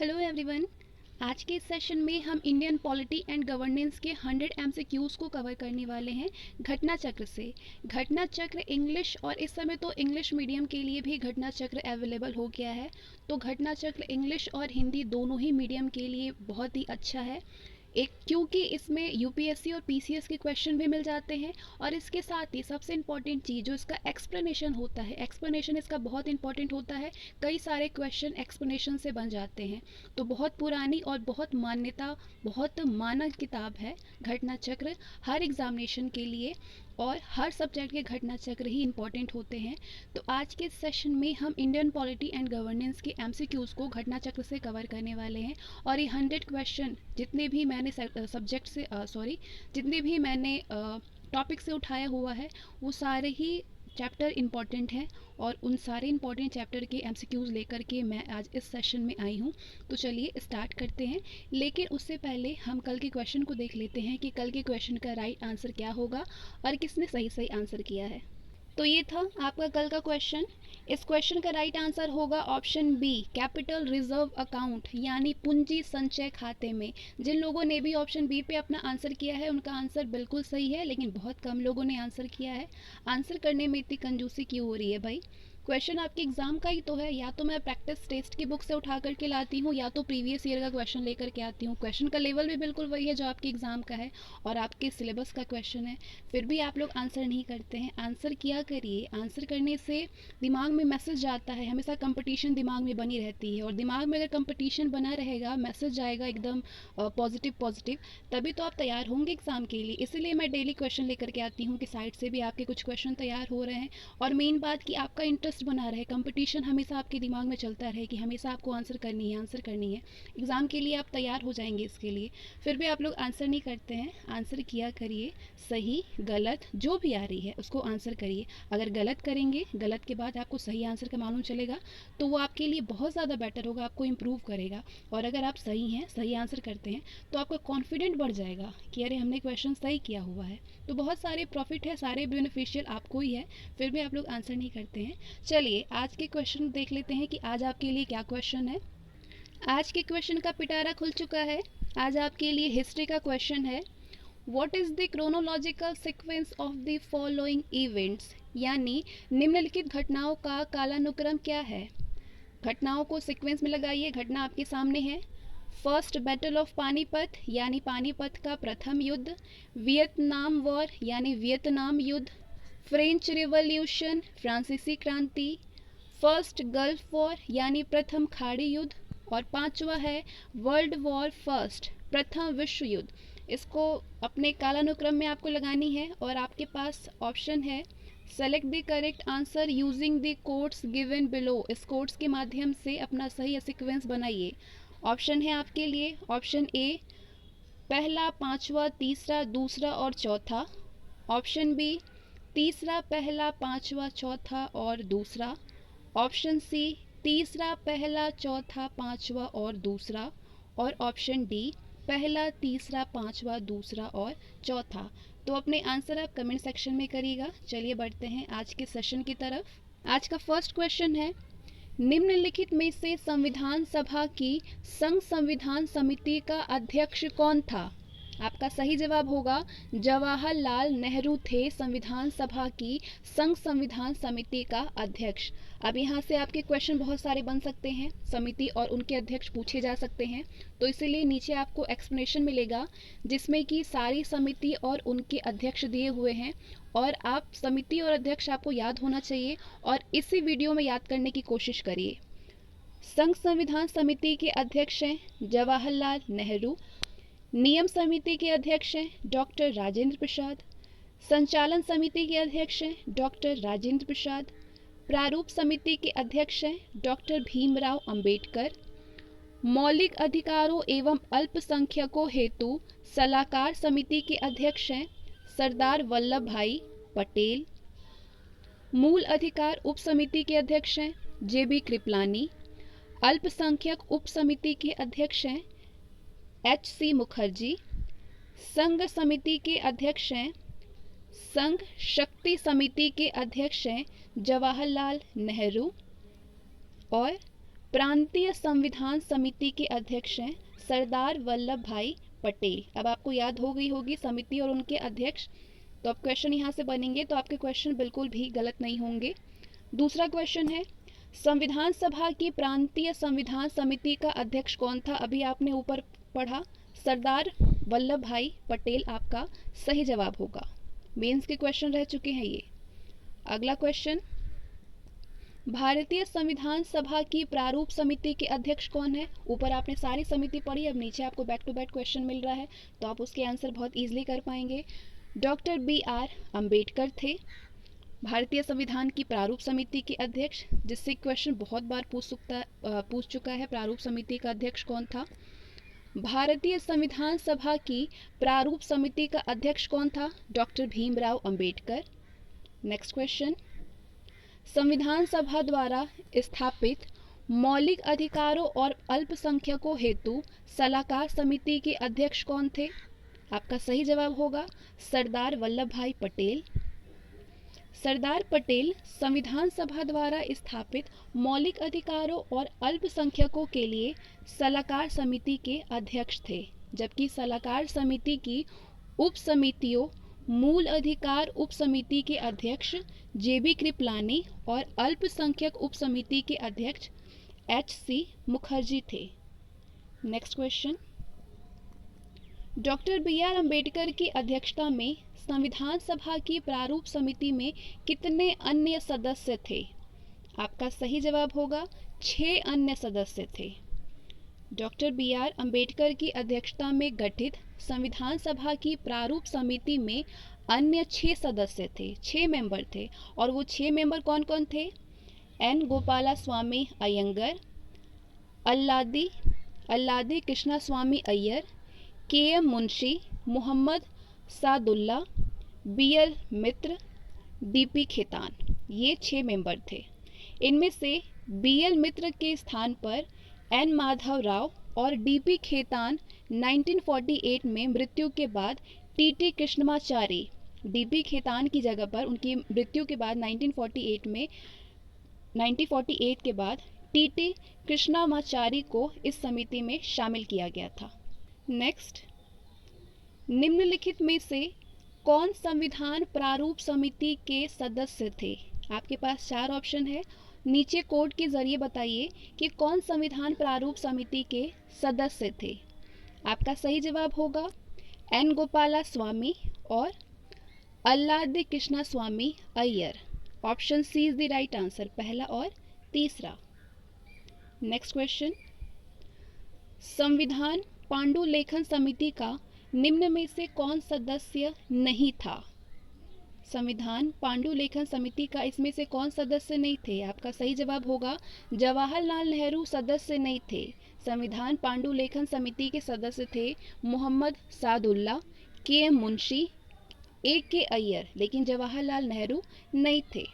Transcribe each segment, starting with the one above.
Hello everyone. आज के इस सेशन में हम इंडियन पॉलिटी एंड गवर्नेंस के 100 एमसीक्यूज को कवर करने वाले हैं घटना चक्र से। घटना चक्र इंग्लिश और इस समय तो इंग्लिश मीडियम के लिए भी घटना चक्र अवेलेबल हो गया है, तो घटना चक्र इंग्लिश और हिंदी दोनों ही मीडियम के लिए बहुत ही अच्छा है। क्योंकि इसमें यूपीएससी और पीसीएस के क्वेश्चन भी मिल जाते हैं और इसके साथ ही सबसे इम्पॉर्टेंट चीज़ जो इसका एक्सप्लेनेशन होता है, एक्सप्लेनेशन इसका बहुत इंपॉर्टेंट होता है। कई सारे क्वेश्चन एक्सप्लेनेशन से बन जाते हैं, तो बहुत पुरानी और बहुत माना किताब है घटना चक्र हर एग्जामिनेशन के लिए, और हर सब्जेक्ट के घटना चक्र ही इंपॉर्टेंट होते हैं। तो आज के सेशन में हम इंडियन पॉलिटी एंड गवर्नेंस के एमसीक्यूज़ को घटना चक्र से कवर करने वाले हैं। और ये 100 क्वेश्चन जितने भी मैंने टॉपिक से उठाया हुआ है वो सारे ही चैप्टर इम्पॉर्टेंट हैं, और उन सारे इम्पॉर्टेंट चैप्टर के एमसीक्यूज़ लेकर के मैं आज इस सेशन में आई हूँ। तो चलिए स्टार्ट करते हैं, लेकिन उससे पहले हम कल के क्वेश्चन को देख लेते हैं कि कल के क्वेश्चन का राइट आंसर क्या होगा और किसने सही आंसर किया है। तो ये था आपका कल का क्वेश्चन। इस क्वेश्चन का राइट आंसर होगा option B, capital reserve account यानी पूंजी संचय खाते में। जिन लोगों ने भी ऑप्शन बी पे अपना आंसर किया है उनका आंसर बिल्कुल सही है, लेकिन बहुत कम लोगों ने आंसर किया है। आंसर करने में इतनी कंजूसी क्यों हो रही है भाई? क्वेश्चन आपके एग्जाम का ही तो है, या तो मैं प्रैक्टिस टेस्ट की बुक से उठा करके लाती हूँ या तो प्रीवियस ईयर का क्वेश्चन लेकर के आती हूँ। क्वेश्चन का लेवल भी बिल्कुल वही है जो आपके एग्जाम का है और आपके सिलेबस का क्वेश्चन है, फिर भी आप लोग आंसर नहीं करते हैं। आंसर किया करिए। आंसर करने से दिमाग में मैसेज जाता है, हमेशा कंपटीशन दिमाग में बनी रहती है, और दिमाग में अगर कंपटीशन बना रहेगा, मैसेज जाएगा एकदम पॉजिटिव, तभी तो आप तैयार होंगे एग्जाम के लिए। इसीलिए मैं डेली क्वेश्चन लेकर के आती हूँ कि साइड से भी आपके कुछ क्वेश्चन तैयार हो रहे हैं, और मेन बात कि आपका इंटरेस्ट बना रहे, कंपटीशन हमेशा आपके दिमाग में चलता रहे कि हमेशा आपको आंसर करनी है। एग्ज़ाम के लिए आप तैयार हो जाएंगे इसके लिए। फिर भी आप लोग आंसर नहीं करते हैं। आंसर किया करिए, सही गलत जो भी आ रही है उसको आंसर करिए। अगर गलत करेंगे, गलत के बाद आपको सही आंसर का मालूम चलेगा तो वो आपके लिए बहुत ज़्यादा बेटर होगा, आपको इम्प्रूव करेगा। और अगर आप सही हैं, सही आंसर करते हैं, तो आपका कॉन्फिडेंट बढ़ जाएगा कि अरे हमने क्वेश्चन सही किया हुआ है। तो बहुत सारे प्रॉफिट है, सारे बेनिफिशियल आपको ही है, फिर भी आप लोग आंसर नहीं करते हैं। चलिए आज के क्वेश्चन देख लेते हैं कि आज आपके लिए क्या क्वेश्चन है। आज के क्वेश्चन का पिटारा खुल चुका है। आज आपके लिए हिस्ट्री का क्वेश्चन है। What is the chronological sequence of the following events, यानी निम्नलिखित घटनाओं का कालानुक्रम क्या है। घटनाओं को सीक्वेंस में लगाइए। घटना आपके सामने है। फर्स्ट बैटल ऑफ पानीपत यानी पानीपत का प्रथम युद्ध, वियतनाम वॉर यानी वियतनाम युद्ध, फ्रेंच रिवॉल्यूशन फ्रांसीसी क्रांति, फर्स्ट गल्फ वॉर यानी प्रथम खाड़ी युद्ध, और पांचवा है वर्ल्ड वॉर फर्स्ट प्रथम विश्व युद्ध। इसको अपने कालानुक्रम में आपको लगानी है, और आपके पास ऑप्शन है select the correct answer using the codes given below. इस कोड्स के माध्यम से अपना सही सीक्वेंस बनाइए। ऑप्शन है आपके लिए ऑप्शन ए पहला, पांचवा, तीसरा, दूसरा और चौथा। ऑप्शन बी तीसरा, पहला, पांचवा, चौथा और दूसरा। ऑप्शन सी तीसरा, पहला, चौथा, पांचवा और दूसरा। और ऑप्शन डी पहला, तीसरा, पांचवा, दूसरा और चौथा। तो अपने आंसर आप कमेंट सेक्शन में करिएगा। चलिए बढ़ते हैं आज के सेशन की तरफ। आज का फर्स्ट क्वेश्चन है, निम्नलिखित में से संविधान सभा की संघ संविधान समिति का अध्यक्ष कौन था। आपका सही जवाब होगा जवाहरलाल नेहरू थे संविधान सभा की संघ संविधान समिति का अध्यक्ष। अब यहाँ से आपके क्वेश्चन बहुत सारे बन सकते हैं, समिति और उनके अध्यक्ष पूछे जा सकते हैं, तो इसीलिए नीचे आपको एक्सप्लेनेशन मिलेगा जिसमें कि सारी समिति और उनके अध्यक्ष दिए हुए हैं, और आप समिति और अध्यक्ष आपको याद होना चाहिए और इसी वीडियो में याद करने की कोशिश करिए। संघ संविधान समिति के अध्यक्ष हैं जवाहरलाल नेहरू, नियम समिति के अध्यक्ष हैं डॉक्टर राजेंद्र प्रसाद, संचालन समिति के अध्यक्ष हैं डॉक्टर राजेंद्र प्रसाद, प्रारूप समिति के अध्यक्ष हैं डॉक्टर भीमराव अंबेडकर, मौलिक अधिकारों एवं अल्पसंख्यकों हेतु सलाहकार समिति के अध्यक्ष हैं सरदार वल्लभ भाई पटेल, मूल अधिकार उप समिति के अध्यक्ष हैं जेबी कृपलानी, अल्पसंख्यक उप समिति के अध्यक्ष हैं एच.सी. मुखर्जी, संघ समिति के अध्यक्ष हैं संघ शक्ति समिति के अध्यक्ष हैं जवाहरलाल नेहरू, और प्रांतीय संविधान समिति के अध्यक्ष हैं सरदार वल्लभ भाई पटेल। अब आपको याद हो गई होगी समिति और उनके अध्यक्ष, तो अब क्वेश्चन यहाँ से बनेंगे तो आपके क्वेश्चन बिल्कुल भी गलत नहीं होंगे। दूसरा क्वेश्चन है, संविधान सभा की प्रांतीय संविधान समिति का अध्यक्ष कौन था? अभी आपने ऊपर पढ़ा, सरदार वल्लभ भाई पटेल आपका सही जवाब होगा। मेंस के क्वेश्चन रह चुके हैं ये। अगला क्वेश्चन, भारतीय संविधान सभा की प्रारूप समिति के अध्यक्ष कौन है? ऊपर आपने सारी समिति पढ़ी, अब नीचे आपको बैक टू बैक क्वेश्चन मिल रहा है तो आप उसके आंसर बहुत इजीली कर पाएंगे। डॉक्टर BR अंबेडकर थे भारतीय संविधान की प्रारूप समिति के अध्यक्ष, जिससे क्वेश्चन बहुत बार पूछ चुका है, प्रारूप समिति का अध्यक्ष कौन था? भारतीय संविधान सभा की प्रारूप समिति का अध्यक्ष कौन था? Doctor Bhimrao Ambedkar. Next question, संविधान सभा द्वारा स्थापित मौलिक अधिकारों और अल्पसंख्यकों हेतु सलाहकार समिति के अध्यक्ष कौन थे? आपका सही जवाब होगा सरदार वल्लभ भाई पटेल। सरदार पटेल संविधान सभा द्वारा स्थापित मौलिक अधिकारों और अल्पसंख्यकों के लिए सलाहकार समिति के अध्यक्ष थे, जबकि सलाहकार समिति की उप समितियों मूल अधिकार उप समिति के अध्यक्ष JB कृपलानी और अल्पसंख्यक उप समिति के अध्यक्ष HC मुखर्जी थे। Next question, doctor BR Ambedkar की अध्यक्षता में संविधान सभा की प्रारूप समिति में कितने अन्य सदस्य थे? आपका सही जवाब होगा 6 अन्य सदस्य थे। डॉक्टर BR अंबेडकर की अध्यक्षता में गठित संविधान सभा की प्रारूप समिति में अन्य 6 सदस्य थे, 6 मेंबर थे, और वो 6 मेंबर कौन कौन थे? N Gopalaswamy Iyengar, Alladi Krishnaswami Iyer, KM Munshi, Mohammad Sadulla, BL मित्र, DP खेतान, ये 6 मेंबर थे। इनमें से BL मित्र के स्थान पर N माधव राव और DP खेतान 1948 में मृत्यु के बाद TT कृष्णमाचारी, DP खेतान की जगह पर उनकी मृत्यु के बाद 1948 के बाद TT कृष्णमाचारी को इस समिति में शामिल किया गया था। नेक्स्ट, निम्नलिखित में से कौन संविधान प्रारूप समिति के सदस्य थे? आपके पास 4 ऑप्शन है, नीचे कोड के जरिए बताइए कि कौन संविधान प्रारूप समिति के सदस्य थे। आपका सही जवाब होगा N गोपालास्वामी और Alladi Krishnaswami Ayyar. Option C is the right answer, पहला और तीसरा। नेक्स्ट क्वेश्चन, संविधान पांडुलेखन समिति का निम्न में से कौन सदस्य नहीं था? संविधान पांडुलेखन समिति का इसमें से कौन सदस्य नहीं थे? आपका सही जवाब होगा जवाहरलाल नेहरू सदस्य नहीं थे। संविधान पांडुलेखन समिति के सदस्य थे मोहम्मद सादुल्ला, KM मुंशी, AK अय्यर, लेकिन जवाहरलाल नेहरू नहीं थे।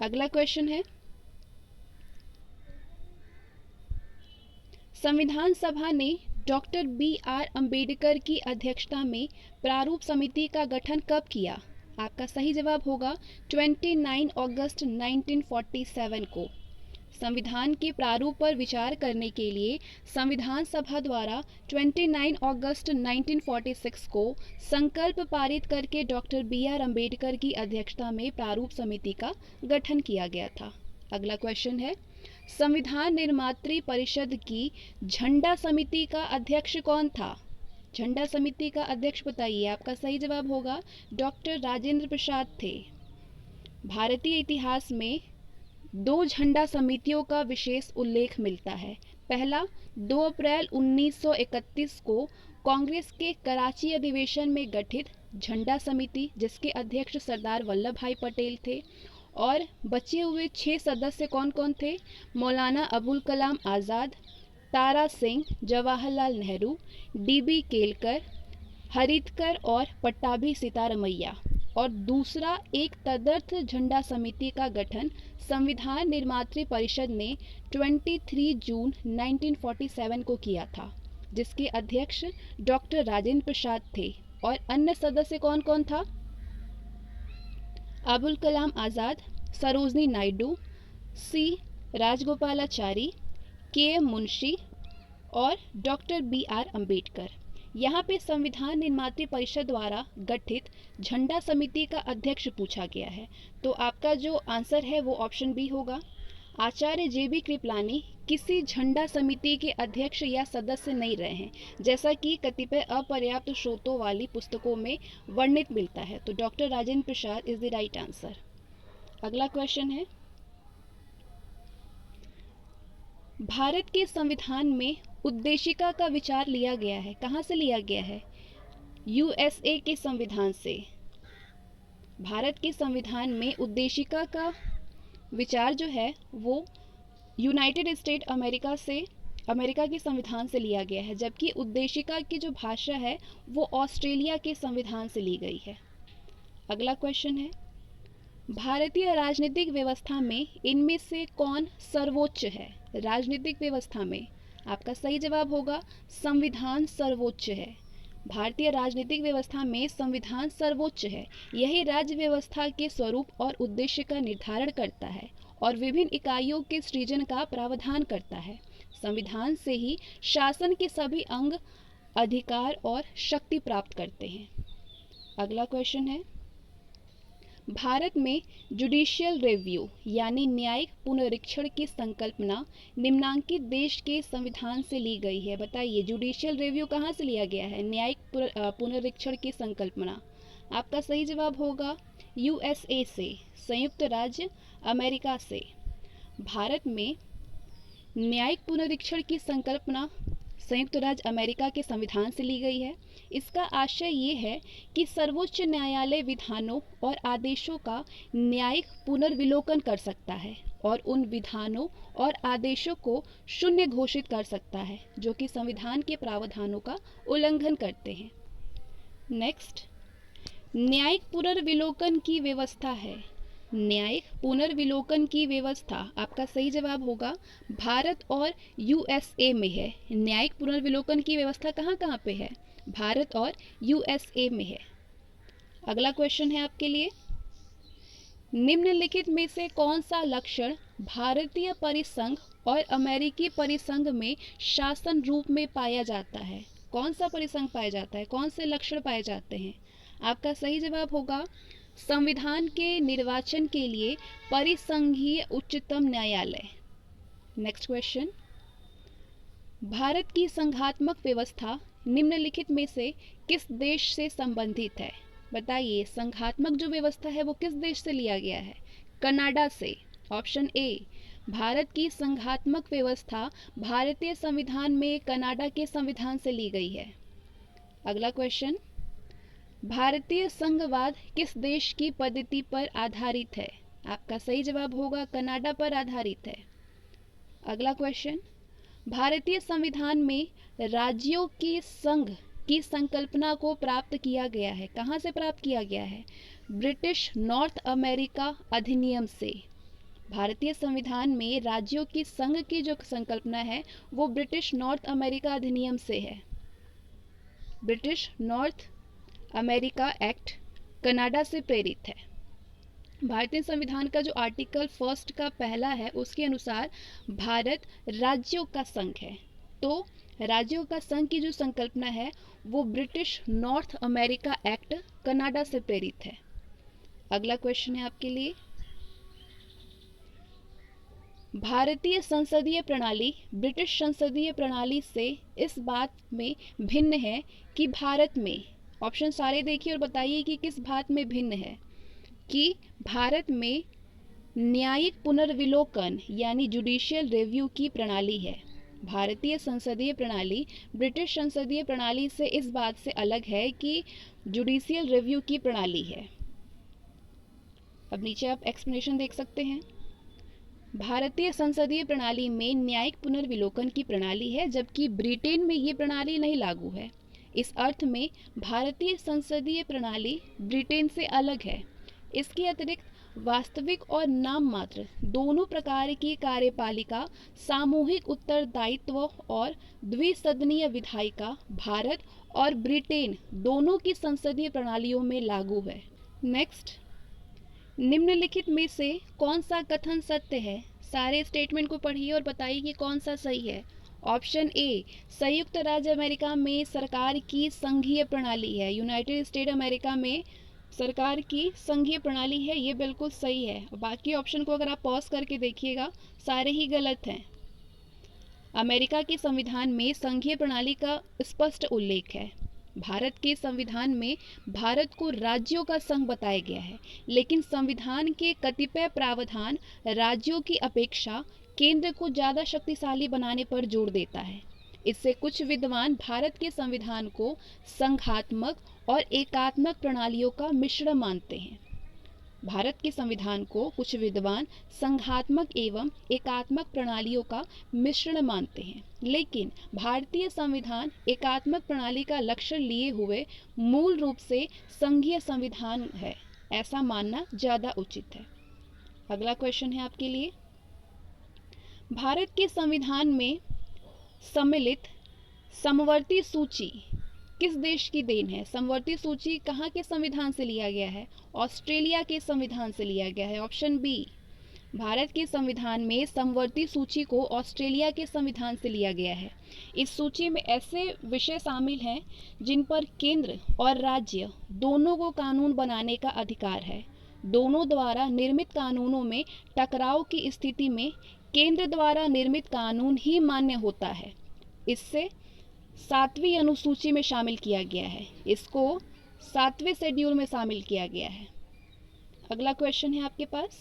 अगला क्वेश्चन है, संविधान सभा ने डॉक्टर BR अंबेडकर की अध्यक्षता में प्रारूप समिति का गठन कब किया? आपका सही जवाब होगा 29 अगस्त 1947 को। संविधान के प्रारूप पर विचार करने के लिए संविधान सभा द्वारा 29 अगस्त 1946 को संकल्प पारित करके डॉक्टर BR अंबेडकर की अध्यक्षता में प्रारूप समिति का गठन किया गया था। अगला क्वेश्चन है, संविधान निर्मात्री परिषद की झंडा समिति का अध्यक्ष कौन था? झंडा समिति का अध्यक्ष बताइए। आपका सही जवाब होगा डॉक्टर राजेंद्र प्रसाद थे। भारतीय इतिहास में 2 झंडा समितियों का विशेष उल्लेख मिलता है। पहला 2 अप्रैल 1931 को कांग्रेस के कराची अधिवेशन में गठित झंडा समिति, जिसके अध्यक्ष सरदार वल्लभ भाई पटेल थे, और बचे हुए 6 सदस्य कौन कौन थे? मौलाना अबुल कलाम आज़ाद, तारा सिंह, जवाहरलाल नेहरू, DB केलकर, हरितकर और पट्टाभी सीतारमैया। और दूसरा एक तदर्थ झंडा समिति का गठन संविधान निर्मात्री परिषद ने 23 जून 1947 को किया था, जिसके अध्यक्ष डॉक्टर राजेंद्र प्रसाद थे। और अन्य सदस्य कौन कौन था? Abul Kalam Azad, Sarojini Naidu, C Rajagopalachari, KM. मुंशी और डॉक्टर बी.आर. अम्बेडकर। यहाँ पे संविधान निर्मात्री परिषद द्वारा गठित झंडा समिति का अध्यक्ष पूछा गया है, तो आपका जो आंसर है वो ऑप्शन बी होगा। आचार्य जे.बी. कृपलानी किसी झंडा समिति के अध्यक्ष या सदस्य नहीं रहे हैं, जैसा कि कतिपय अपर्याप्त स्रोतों वाली पुस्तकों में वर्णित मिलता है। तो doctor Rajendra Prasad is the right answer. अगला क्वेश्चन है, भारत के संविधान में उद्देशिका का विचार लिया गया है, कहाँ से लिया गया है? यूएसए के संविधान से। भारत के संविधान में उद्देशिका का विचार जो है वो यूनाइटेड स्टेट अमेरिका के संविधान से लिया गया है, जबकि उद्देशिका की जो भाषा है वो ऑस्ट्रेलिया के संविधान से ली गई है। अगला क्वेश्चन है, भारतीय राजनीतिक व्यवस्था में इनमें से कौन सर्वोच्च है? राजनीतिक व्यवस्था में आपका सही जवाब होगा संविधान सर्वोच्च है। भारतीय राजनीतिक व्यवस्था में संविधान सर्वोच्च है। यही राज्य व्यवस्था के स्वरूप और उद्देश्य का निर्धारण करता है और विभिन्न इकाइयों के सृजन का प्रावधान करता है। संविधान से ही शासन के सभी अंग अधिकार और शक्ति प्राप्त करते हैं। अगला क्वेश्चन है, भारत में जुडिशियल रिव्यू यानी न्यायिक पुनरीक्षण की संकल्पना निम्नांकित देश के संविधान से ली गई है। बताइए जुडिशियल रिव्यू कहाँ से लिया गया है? न्यायिक पुनरीक्षण की संकल्पना। आपका सही जवाब होगा यूएसए से, संयुक्त राज्य अमेरिका से। भारत में न्यायिक पुनरीक्षण की संकल्पना संयुक्त राज्य अमेरिका के संविधान से ली गई है। इसका आशय ये है कि सर्वोच्च न्यायालय विधानों और आदेशों का न्यायिक पुनर्विलोकन कर सकता है और उन विधानों और आदेशों को शून्य घोषित कर सकता है जो कि संविधान के प्रावधानों का उल्लंघन करते हैं। नेक्स्ट, न्यायिक पुनर्विलोकन की व्यवस्था है। न्यायिक पुनर्विलोकन की व्यवस्था आपका सही जवाब होगा भारत और यूएसए में है। न्यायिक पुनर्विलोकन की व्यवस्था कहाँ कहाँ पे है? भारत और यूएसए में है। अगला क्वेश्चन है आपके लिए, निम्नलिखित में से कौन सा लक्षण भारतीय परिसंघ और अमेरिकी परिसंघ में शासन रूप में पाया जाता है? कौन सा परिसंघ पाया जाता है? कौन से लक्षण पाए जाते हैं? आपका सही जवाब होगा संविधान के निर्वाचन के लिए परिसंघीय उच्चतम न्यायालय। नेक्स्ट क्वेश्चन, भारत की संघात्मक व्यवस्था निम्नलिखित में से किस देश से संबंधित है? बताइए संघात्मक जो व्यवस्था है वो किस देश से लिया गया है? कनाडा से। ऑप्शन ए, भारत की संघात्मक व्यवस्था भारतीय संविधान में कनाडा के संविधान से ली गई है। अगला क्वेश्चन, भारतीय संघवाद किस देश की पद्धति पर आधारित है? आपका सही जवाब होगा कनाडा पर आधारित है। अगला क्वेश्चन, भारतीय संविधान में राज्यों की संघ की संकल्पना को प्राप्त किया गया है। कहाँ से प्राप्त किया गया है? ब्रिटिश नॉर्थ अमेरिका अधिनियम से। भारतीय संविधान में राज्यों की संघ की जो संकल्पना है वो ब्रिटिश नॉर्थ अमेरिका अधिनियम से है। British north America act Canada से प्रेरित है। भारतीय संविधान का जो आर्टिकल 1 का पहला है उसके अनुसार भारत राज्यों का संघ है, तो राज्यों का संघ की जो संकल्पना है वो British north America act Canada से प्रेरित है। अगला क्वेश्चन है आपके लिए, भारतीय संसदीय प्रणाली ब्रिटिश संसदीय प्रणाली से इस बात में भिन्न है कि भारत में, ऑप्शन सारे देखिए और बताइए कि किस बात में भिन्न है, कि भारत में न्यायिक पुनर्विलोकन यानी जुडिशियल रिव्यू की प्रणाली है। भारतीय संसदीय प्रणाली ब्रिटिश संसदीय प्रणाली से इस बात से अलग है कि जुडिशियल रिव्यू की प्रणाली है। अब नीचे आप एक्सप्लेनेशन देख सकते हैं। भारतीय संसदीय प्रणाली में न्यायिक पुनर्विलोकन की प्रणाली है, जबकि ब्रिटेन में ये प्रणाली नहीं लागू है। इस अर्थ में भारतीय संसदीय प्रणाली ब्रिटेन से अलग है। इसके अतिरिक्त वास्तविक और नाम मात्र दोनों प्रकार की कार्यपालिका, सामूहिक उत्तरदायित्व और द्विसदनीय विधायिका भारत और ब्रिटेन दोनों की संसदीय प्रणालियों में लागू है। नेक्स्ट, निम्नलिखित में से कौन सा कथन सत्य है? सारे स्टेटमेंट को पढ़िए और बताइए कि कौन सा सही है। ऑप्शन ए, संयुक्त राज्य अमेरिका में सरकार की संघीय प्रणाली है, यूनाइटेड स्टेट अमेरिका में सरकार की संघीय प्रणाली है, ये बिल्कुल सही है। बाकी ऑप्शन को अगर आप पॉज करके देखिएगा सारे ही गलत हैं। अमेरिका के संविधान में संघीय प्रणाली का स्पष्ट उल्लेख है। भारत के संविधान में भारत को राज्यों का संघ बताया गया है, लेकिन संविधान के कतिपय प्रावधान राज्यों की अपेक्षा केंद्र को ज़्यादा शक्तिशाली बनाने पर जोर देता है। इससे कुछ विद्वान भारत के संविधान को संघात्मक और एकात्मक प्रणालियों का मिश्रण मानते हैं। भारत के संविधान को कुछ विद्वान संघात्मक एवं एकात्मक प्रणालियों का मिश्रण मानते हैं, लेकिन भारतीय संविधान एकात्मक प्रणाली का लक्षण लिए हुए मूल रूप से संघीय संविधान है, ऐसा मानना ज़्यादा उचित है। अगला क्वेश्चन है आपके लिए, भारत के संविधान में सम्मिलित समवर्ती सूची किस देश की देन है? समवर्ती सूची कहाँ के संविधान से लिया गया है? ऑस्ट्रेलिया के संविधान से लिया गया है। ऑप्शन बी, भारत के संविधान में समवर्ती सूची को ऑस्ट्रेलिया के संविधान से लिया गया है। इस सूची में ऐसे विषय शामिल हैं जिन पर केंद्र और राज्य दोनों को कानून बनाने का अधिकार है। दोनों द्वारा निर्मित कानूनों में टकराव की स्थिति में केंद्र द्वारा निर्मित कानून ही मान्य होता है। इससे 7वीं अनुसूची में शामिल किया गया है, इसको 7वें शेड्यूल में शामिल किया गया है। अगला क्वेश्चन है आपके पास,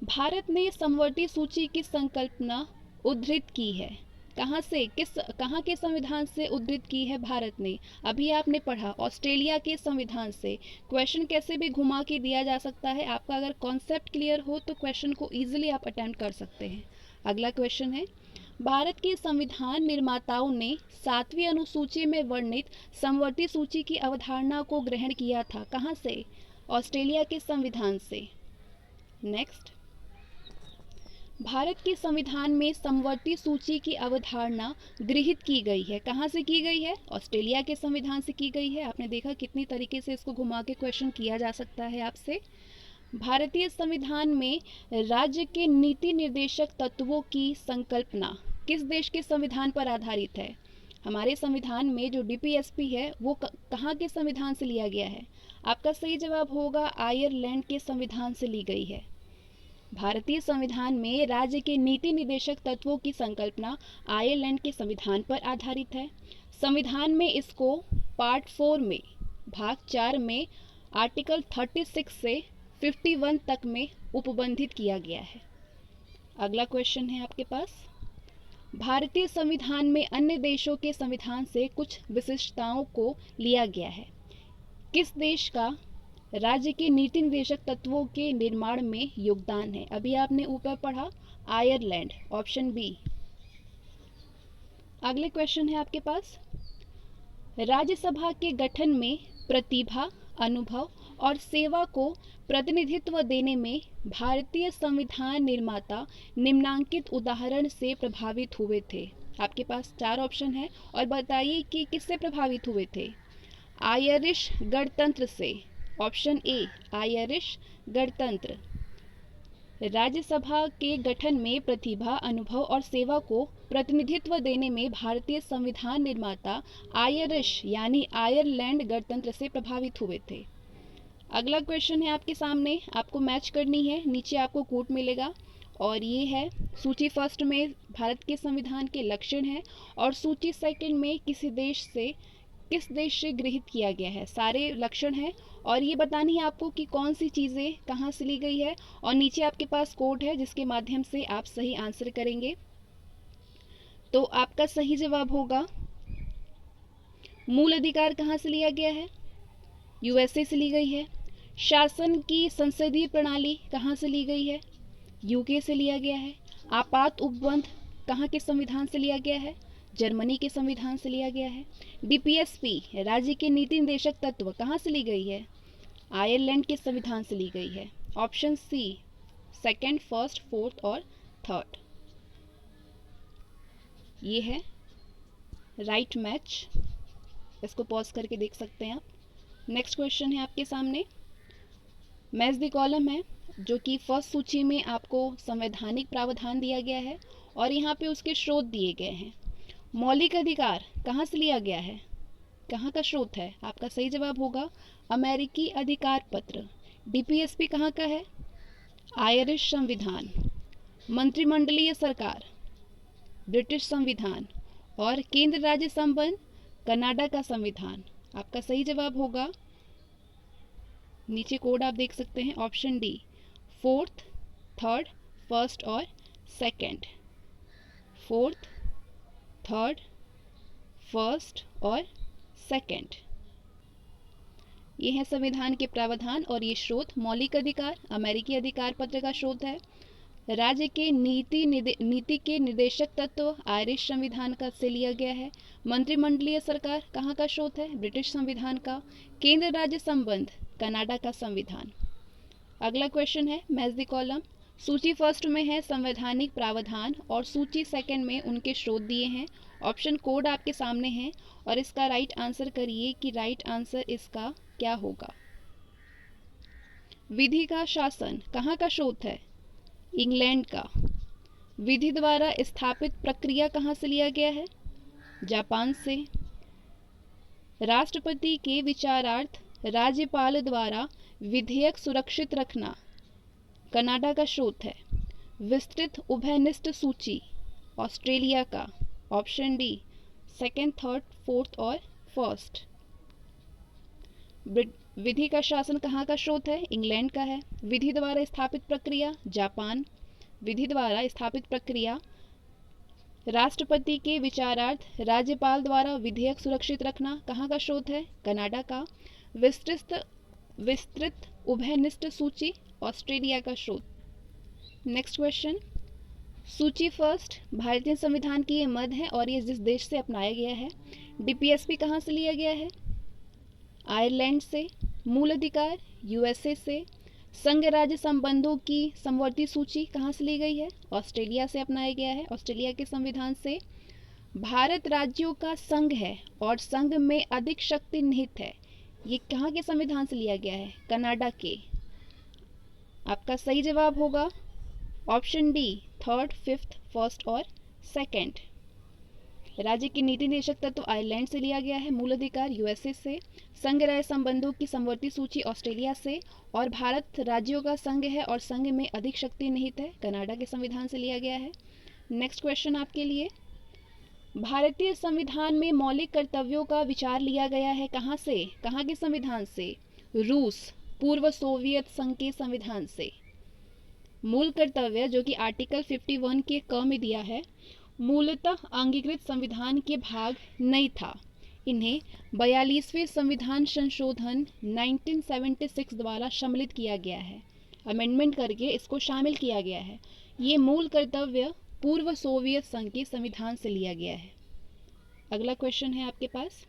भारत ने समवर्ती सूची की संकल्पना उद्धृत की है, कहाँ से, कहाँ के संविधान से उद्धृत की है भारत ने? अभी आपने पढ़ा ऑस्ट्रेलिया के संविधान से। क्वेश्चन कैसे भी घुमा के दिया जा सकता है, आपका अगर कॉन्सेप्ट क्लियर हो तो क्वेश्चन को इजीली आप अटेम्प्ट कर सकते हैं। अगला क्वेश्चन है, भारत के संविधान निर्माताओं ने 7वीं अनुसूची में वर्णित समवर्ती सूची की अवधारणा को ग्रहण किया था, कहाँ से? ऑस्ट्रेलिया के संविधान से। नेक्स्ट, भारत के संविधान में समवर्ती सूची की अवधारणा गृहीत की गई है, कहाँ से की गई है? ऑस्ट्रेलिया के संविधान से की गई है। आपने देखा कितनी तरीके से इसको घुमा के क्वेश्चन किया जा सकता है आपसे। भारतीय संविधान में राज्य के नीति निर्देशक तत्वों की संकल्पना किस देश के संविधान पर आधारित है? हमारे संविधान में जो डीपीएसपी है वो कहाँ के संविधान से लिया गया है? आपका सही जवाब होगा आयरलैंड के संविधान से ली गई है। भारतीय संविधान में राज्य के नीति निर्देशक तत्वों की संकल्पना आयरलैंड के संविधान पर आधारित है। संविधान में इसको पार्ट 4 में भाग 4 में आर्टिकल 36 से 51 तक में उपबंधित किया गया है। अगला क्वेश्चन है आपके पास, भारतीय संविधान में अन्य देशों के संविधान से कुछ विशिष्टताओं को लिया गया है, किस देश का राज्य के नीति निर्देशक तत्वों के निर्माण में योगदान है? अभी आपने ऊपर पढ़ा आयरलैंड, ऑप्शन बी। अगले क्वेश्चन है आपके पास, राज्यसभा के गठन में प्रतिभा, अनुभव और सेवा को प्रतिनिधित्व देने में भारतीय संविधान निर्माता निम्नांकित उदाहरण से प्रभावित हुए थे। आपके पास 4 ऑप्शन है और बताइए कि किससे प्रभावित हुए थे? आयरिश गणतंत्र से। ऑप्शन ए, आयरिश गणतंत्र। राज्यसभा के गठन में प्रतिभा, अनुभव और सेवा को प्रतिनिधित्व देने में भारतीय संविधान निर्माता आयरिश यानी आयरलैंड गणतंत्र से प्रभावित हुए थे। अगला क्वेश्चन है आपके सामने, आपको मैच करनी है, नीचे आपको कोट मिलेगा और ये है सूची फर्स्ट में भारत के संविधान के लक्षण है और सूची सेकंड में किस देश से गृहीत किया गया है। सारे लक्षण हैं और ये बतानी है आपको कि कौन सी चीज़ें कहाँ से ली गई है और नीचे आपके पास कोड है जिसके माध्यम से आप सही आंसर करेंगे। तो आपका सही जवाब होगा मूल अधिकार कहाँ से लिया गया है? यूएसए से ली गई है। शासन की संसदीय प्रणाली कहाँ से ली गई है? यूके से लिया गया है। आपात उपबंध कहाँ के संविधान से लिया गया है? जर्मनी के संविधान से लिया गया है। डीपीएसपी राज्य के नीति निर्देशक तत्व कहाँ से ली गई है? आयरलैंड के संविधान से ली गई है। Option C, second, first, fourth और थर्ड, ये है राइट मैच। इसको पॉज करके देख सकते हैं आप। नेक्स्ट क्वेश्चन है आपके सामने, मैच द कॉलम है। जो कि फर्स्ट सूची में आपको संवैधानिक प्रावधान दिया गया है और यहाँ पे उसके स्रोत दिए गए हैं। मौलिक अधिकार कहाँ से लिया गया है, कहाँ का स्रोत है? आपका सही जवाब होगा अमेरिकी अधिकार पत्र। डीपीएसपी कहाँ का है? आयरिश संविधान। मंत्रिमंडलीय सरकार, ब्रिटिश संविधान। और केंद्र राज्य संबंध, कनाडा का संविधान। आपका सही जवाब होगा, नीचे कोड आप देख सकते हैं, option D, fourth, third, first और सेकंड। फोर्थ, थर्ड, फर्स्ट और सेकंड, ये है संविधान के प्रावधान और ये स्रोत मौलिक अधिकार अमेरिकी अधिकार पत्र का स्रोत है। राज्य के नीति के निर्देशक तत्व आयरिश संविधान का से लिया गया है। मंत्रिमंडलीय सरकार कहाँ का स्रोत है? ब्रिटिश संविधान का। केंद्र राज्य संबंध, कनाडा का संविधान। अगला क्वेश्चन है मैच द कॉलम। सूची फर्स्ट में है संवैधानिक प्रावधान और सूची सेकंड में उनके स्रोत दिए हैं। ऑप्शन कोड आपके सामने है और इसका राइट आंसर करिए कि राइट आंसर इसका क्या होगा। विधि का शासन कहाँ का स्रोत है? इंग्लैंड का। विधि द्वारा स्थापित प्रक्रिया कहाँ से लिया गया है? जापान से। राष्ट्रपति के विचारार्थ राज्यपाल द्वारा विधेयक सुरक्षित रखना, कनाडा का स्रोत है। विस्तृत उभयनिष्ठ सूची, ऑस्ट्रेलिया का। Option D, second, third, fourth और फर्स्ट। विधि का शासन कहाँ का स्रोत है? इंग्लैंड का है। विधि द्वारा स्थापित प्रक्रिया, जापान। विधि द्वारा स्थापित प्रक्रिया, राष्ट्रपति के विचारार्थ राज्यपाल द्वारा विधेयक सुरक्षित रखना, कहाँ का स्रोत है? कनाडा का। विस्तृत उभयनिष्ठ सूची, ऑस्ट्रेलिया का स्रोत। नेक्स्ट क्वेश्चन, सूची फर्स्ट भारतीय संविधान की ये मद है और ये जिस देश से अपनाया गया है। डीपीएसपी कहाँ से लिया गया है? आयरलैंड से। मूल अधिकार, यूएसए से। संघ राज्य संबंधों की समवर्ती सूची कहाँ से ली गई है? ऑस्ट्रेलिया से अपनाया गया है, ऑस्ट्रेलिया के संविधान से। भारत राज्यों का संघ है और संघ में अधिक शक्ति निहित है, ये कहाँ के संविधान से लिया गया है? कनाडा के। आपका सही जवाब होगा option D, third, fifth, first और सेकंड। राज्य की नीति निर्देशक तत्व आयरलैंड से लिया गया है, मूल अधिकार यूएसए से, संघ राज्य संबंधों की समवर्ती सूची ऑस्ट्रेलिया से, और भारत राज्यों का संघ है और संघ में अधिक शक्ति निहित है, कनाडा के संविधान से लिया गया है। नेक्स्ट क्वेश्चन आपके लिए, भारतीय संविधान में मौलिक कर्तव्यों का विचार लिया गया है कहाँ से, कहाँ के संविधान से? रूस, पूर्व सोवियत संघ के संविधान से। मूल कर्तव्य जो कि आर्टिकल 51 के क में दिया है, मूलतः अंगीकृत संविधान के भाग नहीं था। इन्हें 42वें संविधान संशोधन 1976 द्वारा सम्मिलित किया गया है, अमेंडमेंट करके इसको शामिल किया गया है। ये मूल कर्तव्य पूर्व सोवियत संघ के संविधान से लिया गया है। अगला क्वेश्चन है आपके पास,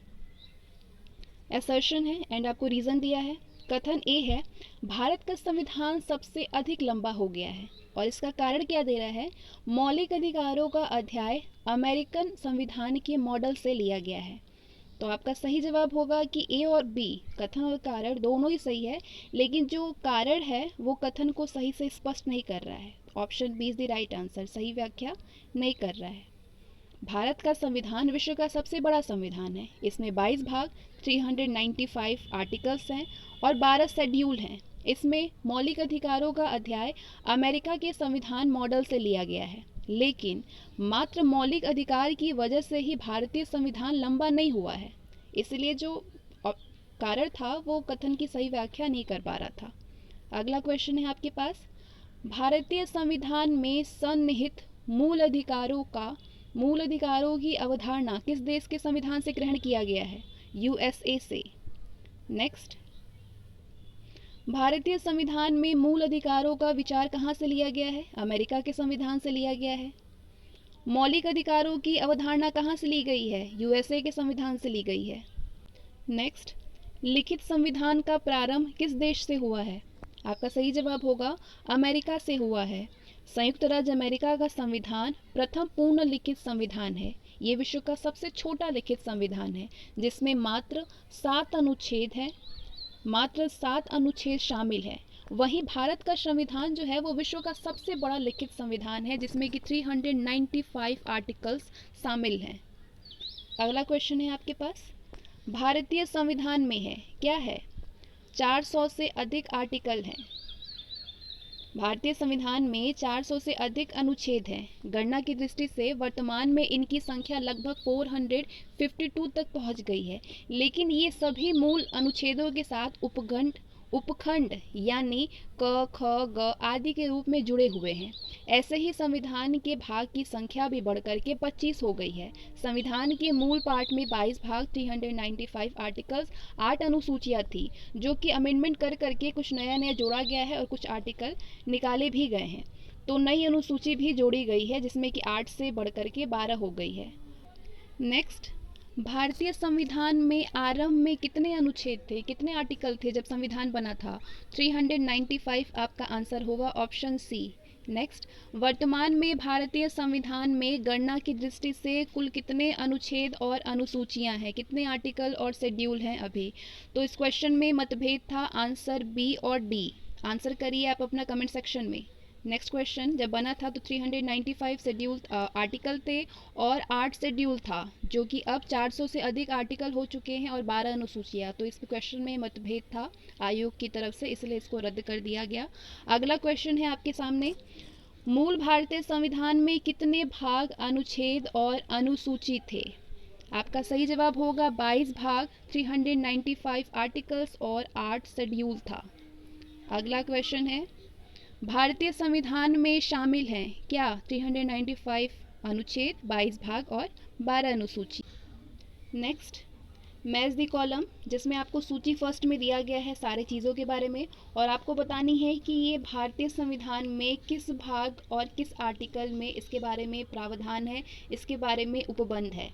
असर्शन है एंड आपको रीजन दिया है। कथन ए है, भारत का संविधान सबसे अधिक लंबा हो गया है और इसका कारण क्या दे रहा है? मौलिक अधिकारों का अध्याय अमेरिकन संविधान के मॉडल से लिया गया है। तो आपका सही जवाब होगा कि ए और बी, कथन और कारण दोनों ही सही है, लेकिन जो कारण है वो कथन को सही से स्पष्ट नहीं कर रहा है। Option B is the right answer, सही व्याख्या नहीं कर रहा है। भारत का संविधान विश्व का सबसे बड़ा संविधान है। इसमें 22 भाग, 395 आर्टिकल्स हैं और 12 शेड्यूल हैं। इसमें मौलिक अधिकारों का अध्याय अमेरिका के संविधान मॉडल से लिया गया है, लेकिन मात्र मौलिक अधिकार की वजह से ही भारतीय संविधान लंबा नहीं हुआ है। इसलिए जो कारण था वो कथन की सही व्याख्या नहीं कर पा रहा था। अगला क्वेश्चन है आपके पास, भारतीय संविधान में सन्निहित मूल अधिकारों की अवधारणा किस देश के संविधान से ग्रहण किया गया है? यूएसए से। नेक्स्ट, भारतीय संविधान में मूल अधिकारों का विचार कहाँ से लिया गया है? अमेरिका के संविधान से लिया गया है। मौलिक अधिकारों की अवधारणा कहाँ से ली गई है? यूएसए के संविधान से ली गई है। नेक्स्ट, लिखित संविधान का प्रारंभ किस देश से हुआ है? आपका सही जवाब होगा अमेरिका से हुआ है। संयुक्त राज्य अमेरिका का संविधान प्रथम पूर्ण लिखित संविधान है। ये विश्व का सबसे छोटा लिखित संविधान है जिसमें मात्र 7 अनुच्छेद हैं, मात्र 7 अनुच्छेद शामिल हैं। वहीं भारत का संविधान जो है वो विश्व का सबसे बड़ा लिखित संविधान है, जिसमें कि 395 आर्टिकल्स शामिल हैं। अगला क्वेश्चन है आपके पास, भारतीय संविधान में है क्या है, 400 से अधिक आर्टिकल हैं। भारतीय संविधान में 400 से अधिक अनुच्छेद हैं। गणना की दृष्टि से वर्तमान में इनकी संख्या लगभग 452 तक पहुंच गई है, लेकिन ये सभी मूल अनुच्छेदों के साथ उपखंड यानी क, ख, ग आदि के रूप में जुड़े हुए हैं। ऐसे ही संविधान के भाग की संख्या भी बढ़कर के 25 हो गई है। संविधान के मूल पाठ में 22 भाग, 395 आर्टिकल्स, 8 अनुसूचियां थी, जो कि अमेंडमेंट कर करके कुछ नया नया जोड़ा गया है और कुछ आर्टिकल निकाले भी गए हैं। तो नई अनुसूची भी जोड़ी गई है, जिसमें कि 8 से बढ़कर के 12 हो गई है। नेक्स्ट, भारतीय संविधान में आरंभ में कितने अनुच्छेद थे, कितने आर्टिकल थे जब संविधान बना था? 395 आपका आंसर होगा, ऑप्शन सी। नेक्स्ट, वर्तमान में भारतीय संविधान में गणना की दृष्टि से कुल कितने अनुच्छेद और अनुसूचियां हैं, कितने आर्टिकल और शेड्यूल हैं अभी? तो इस क्वेश्चन में मतभेद था, आंसर बी और डी। आंसर करिए आप अपना कमेंट सेक्शन में। नेक्स्ट क्वेश्चन, जब बना था तो 395 शेड्यूल आर्टिकल थे और 8 शेड्यूल था, जो कि अब 400 से अधिक आर्टिकल हो चुके हैं और 12 अनुसूचियां। तो इस क्वेश्चन में मतभेद था आयोग की तरफ से, इसलिए इसको रद्द कर दिया गया। अगला क्वेश्चन है आपके सामने, मूल भारतीय संविधान में कितने भाग, अनुच्छेद और अनुसूची थे? आपका सही जवाब होगा 22 भाग, 395 आर्टिकल्स और 8 शेड्यूल था। अगला क्वेश्चन है, भारतीय संविधान में शामिल हैं क्या? 395 अनुच्छेद, 22 भाग और 12 अनुसूची। नेक्स्ट, मैच द कॉलम, जिसमें आपको सूची फर्स्ट में दिया गया है सारी चीज़ों के बारे में, और आपको बतानी है कि ये भारतीय संविधान में किस भाग और किस आर्टिकल में इसके बारे में प्रावधान है, इसके बारे में उपबंध है।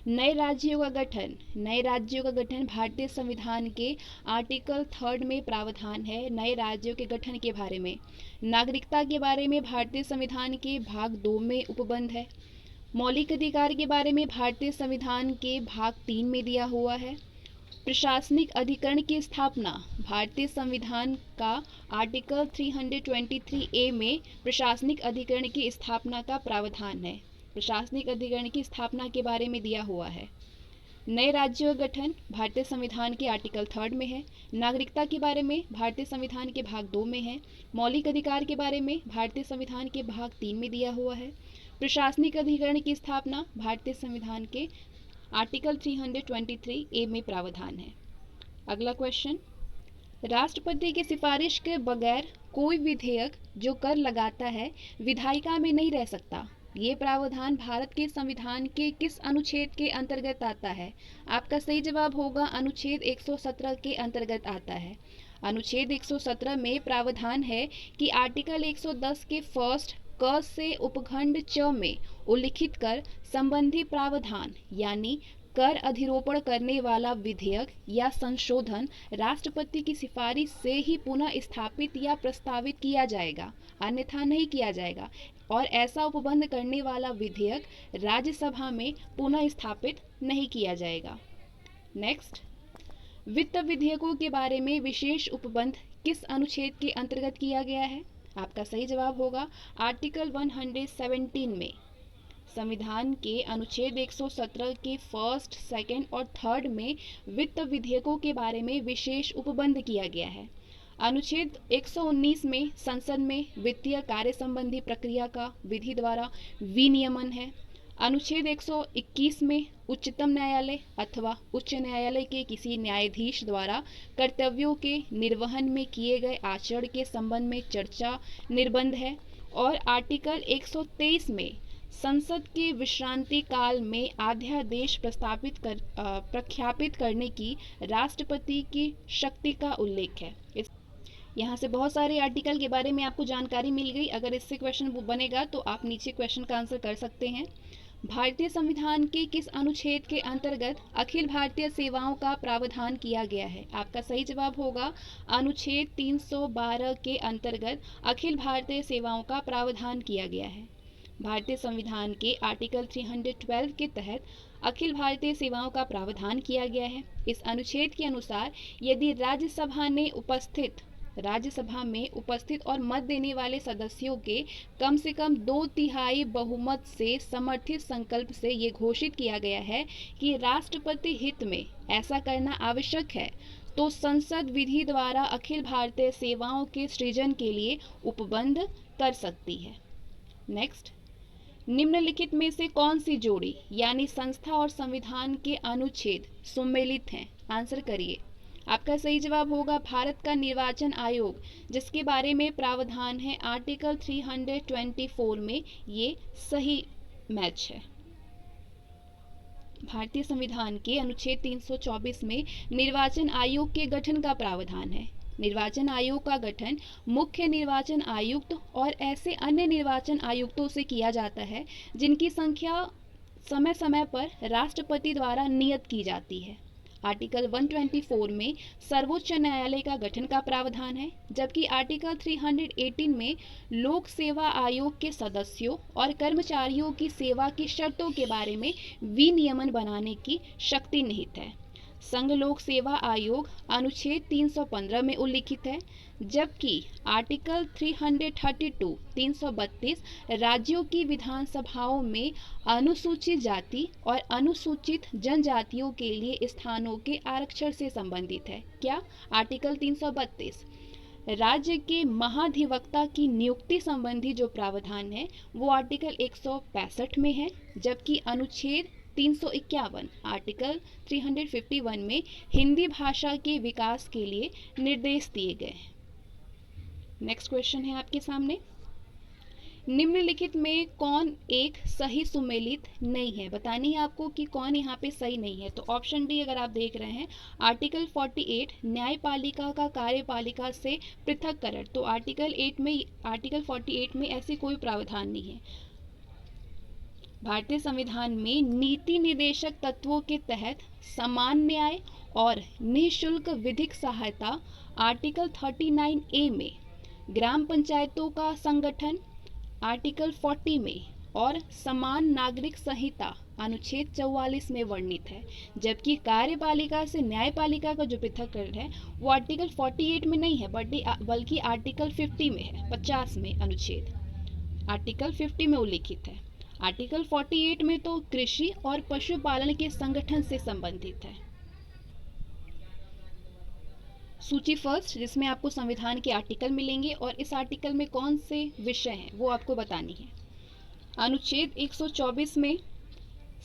नए राज्यों का गठन भारतीय संविधान के आर्टिकल 3 में प्रावधान है नए राज्यों के गठन के बारे में। नागरिकता के बारे में भारतीय संविधान के भाग 2 में उपबंध है। मौलिक अधिकार के बारे में भारतीय संविधान के भाग 3 में दिया हुआ है। प्रशासनिक अधिकरण की स्थापना भारतीय संविधान का आर्टिकल 323A में प्रशासनिक अधिकरण की स्थापना का प्रावधान है। प्रशासनिक अधिकरण की स्थापना के बारे में दिया हुआ है। नए राज्यों का गठन भारतीय संविधान के आर्टिकल 3 में है। नागरिकता के बारे में भारतीय संविधान के भाग 2 में है। मौलिक अधिकार के बारे में भारतीय संविधान के भाग 3 में दिया हुआ है। प्रशासनिक अधिकरण की स्थापना भारतीय संविधान के आर्टिकल 323A में प्रावधान है। अगला क्वेश्चन, राष्ट्रपति की सिफारिश के बगैर कोई विधेयक जो कर लगाता है विधायिका में नहीं रह सकता। ये प्रावधान भारत के संविधान के किस अनुच्छेद के अंतर्गत आता है? आपका सही जवाब होगा अनुच्छेद 117 के अंतर्गत आता है। अनुच्छेद 117 में प्रावधान है कि आर्टिकल 110 के फर्स्ट क से उपखंड च में उल्लिखित कर संबंधी प्रावधान यानी कर अधिरोपण करने वाला विधेयक या संशोधन राष्ट्रपति की सिफारिश से ही पुनः स्थापित या प्रस्तावित किया जाएगा, अन्यथा नहीं किया जाएगा, और ऐसा उपबंध करने वाला विधेयक राज्यसभा में पुनः स्थापित नहीं किया जाएगा। नेक्स्ट, वित्त विधेयकों के बारे में विशेष उपबंध किस अनुच्छेद के अंतर्गत किया गया है? आपका सही जवाब होगा आर्टिकल 117 में। संविधान के अनुच्छेद 117 के फर्स्ट, सेकंड और थर्ड में वित्त विधेयकों के बारे में विशेष उपबंध किया गया है। अनुच्छेद 119 में संसद में वित्तीय कार्य संबंधी प्रक्रिया का विधि द्वारा विनियमन है। अनुच्छेद 121 में उच्चतम न्यायालय अथवा उच्च न्यायालय के किसी न्यायाधीश द्वारा कर्तव्यों के निर्वहन में किए गए आचरण के संबंध में चर्चा निर्बंध है। और आर्टिकल 123 में संसद के विश्रांति काल में अध्यादेश प्रख्यापित करने की राष्ट्रपति की शक्ति का उल्लेख है। यहाँ से बहुत सारे आर्टिकल के बारे में आपको जानकारी मिल गई। अगर इससे क्वेश्चन बनेगा तो आप नीचे क्वेश्चन का आंसर कर सकते हैं। भारतीय संविधान के किस अनुच्छेद के अंतर्गत अखिल भारतीय सेवाओं का प्रावधान किया गया है? आपका सही जवाब होगा अनुच्छेद 312 के अंतर्गत अखिल भारतीय सेवाओं का प्रावधान किया गया है। भारतीय संविधान के आर्टिकल 312 के तहत अखिल भारतीय सेवाओं का प्रावधान किया गया है। इस अनुच्छेद के अनुसार यदि राज्यसभा ने उपस्थित राज्यसभा में उपस्थित और मत देने वाले सदस्यों के कम से कम 2/3 बहुमत से समर्थित संकल्प से ये घोषित किया गया है कि राष्ट्रपति हित में ऐसा करना आवश्यक है, तो संसद विधि द्वारा अखिल भारतीय सेवाओं के सृजन के लिए उपबंध कर सकती है। नेक्स्ट, निम्नलिखित में से कौन सी जोड़ी यानी संस्था और संविधान के अनुच्छेद सुमेलित हैं? आंसर करिए। आपका सही जवाब होगा भारत का निर्वाचन आयोग, जिसके बारे में प्रावधान है आर्टिकल 324 में। ये सही मैच है। भारतीय संविधान के अनुच्छेद 324 में निर्वाचन आयोग के गठन का प्रावधान है। निर्वाचन आयोग का गठन मुख्य निर्वाचन आयुक्त और ऐसे अन्य निर्वाचन आयुक्तों से किया जाता है जिनकी संख्या समय समय पर राष्ट्रपति द्वारा नियत की जाती है। आर्टिकल 124 में सर्वोच्च न्यायालय का गठन का प्रावधान है, जबकि आर्टिकल 318 में लोक सेवा आयोग के सदस्यों और कर्मचारियों की सेवा की शर्तों के बारे में विनियमन बनाने की शक्ति निहित है। संघ लोक सेवा आयोग अनुच्छेद 315 में उल्लिखित है, जबकि आर्टिकल 332, 332 राज्यों की विधानसभाओं में अनुसूचित जाति और अनुसूचित जनजातियों के लिए स्थानों के आरक्षण से संबंधित है। क्या? आर्टिकल 332 राज्य के महाधिवक्ता की नियुक्ति संबंधी जो प्रावधान है वो आर्टिकल 165 में है, जबकि अनुच्छेद 351 आर्टिकल 351 में हिंदी भाषा के विकास के लिए निर्देश दिए गए हैं। नेक्स्ट क्वेश्चन है आपके सामने, निम्नलिखित में कौन एक सही सुमेलित नहीं है? बतानी है आपको कि कौन यहाँ पे सही नहीं है। तो ऑप्शन डी अगर आप देख रहे हैं, आर्टिकल 48 न्यायपालिका का कार्यपालिका से पृथककरण, तो आर्टिकल 48 में ऐसी कोई प्रावधान नहीं है। भारतीय संविधान में नीति निर्देशक तत्वों के तहत समान न्याय और निःशुल्क विधिक सहायता आर्टिकल 39A में, ग्राम पंचायतों का संगठन आर्टिकल 40 में और समान नागरिक संहिता अनुच्छेद 44 में वर्णित है, जबकि कार्यपालिका से न्यायपालिका का जो पृथक्करण है वो आर्टिकल 48 में नहीं है बल्कि आर्टिकल 50 में है, 50 में अनुच्छेद आर्टिकल 50 में उल्लिखित है। आर्टिकल 48 में तो कृषि और पशुपालन के संगठन से संबंधित है। सूची फर्स्ट, जिसमें आपको संविधान के आर्टिकल मिलेंगे और इस आर्टिकल में कौन से विषय हैं वो आपको बतानी है। अनुच्छेद 124 में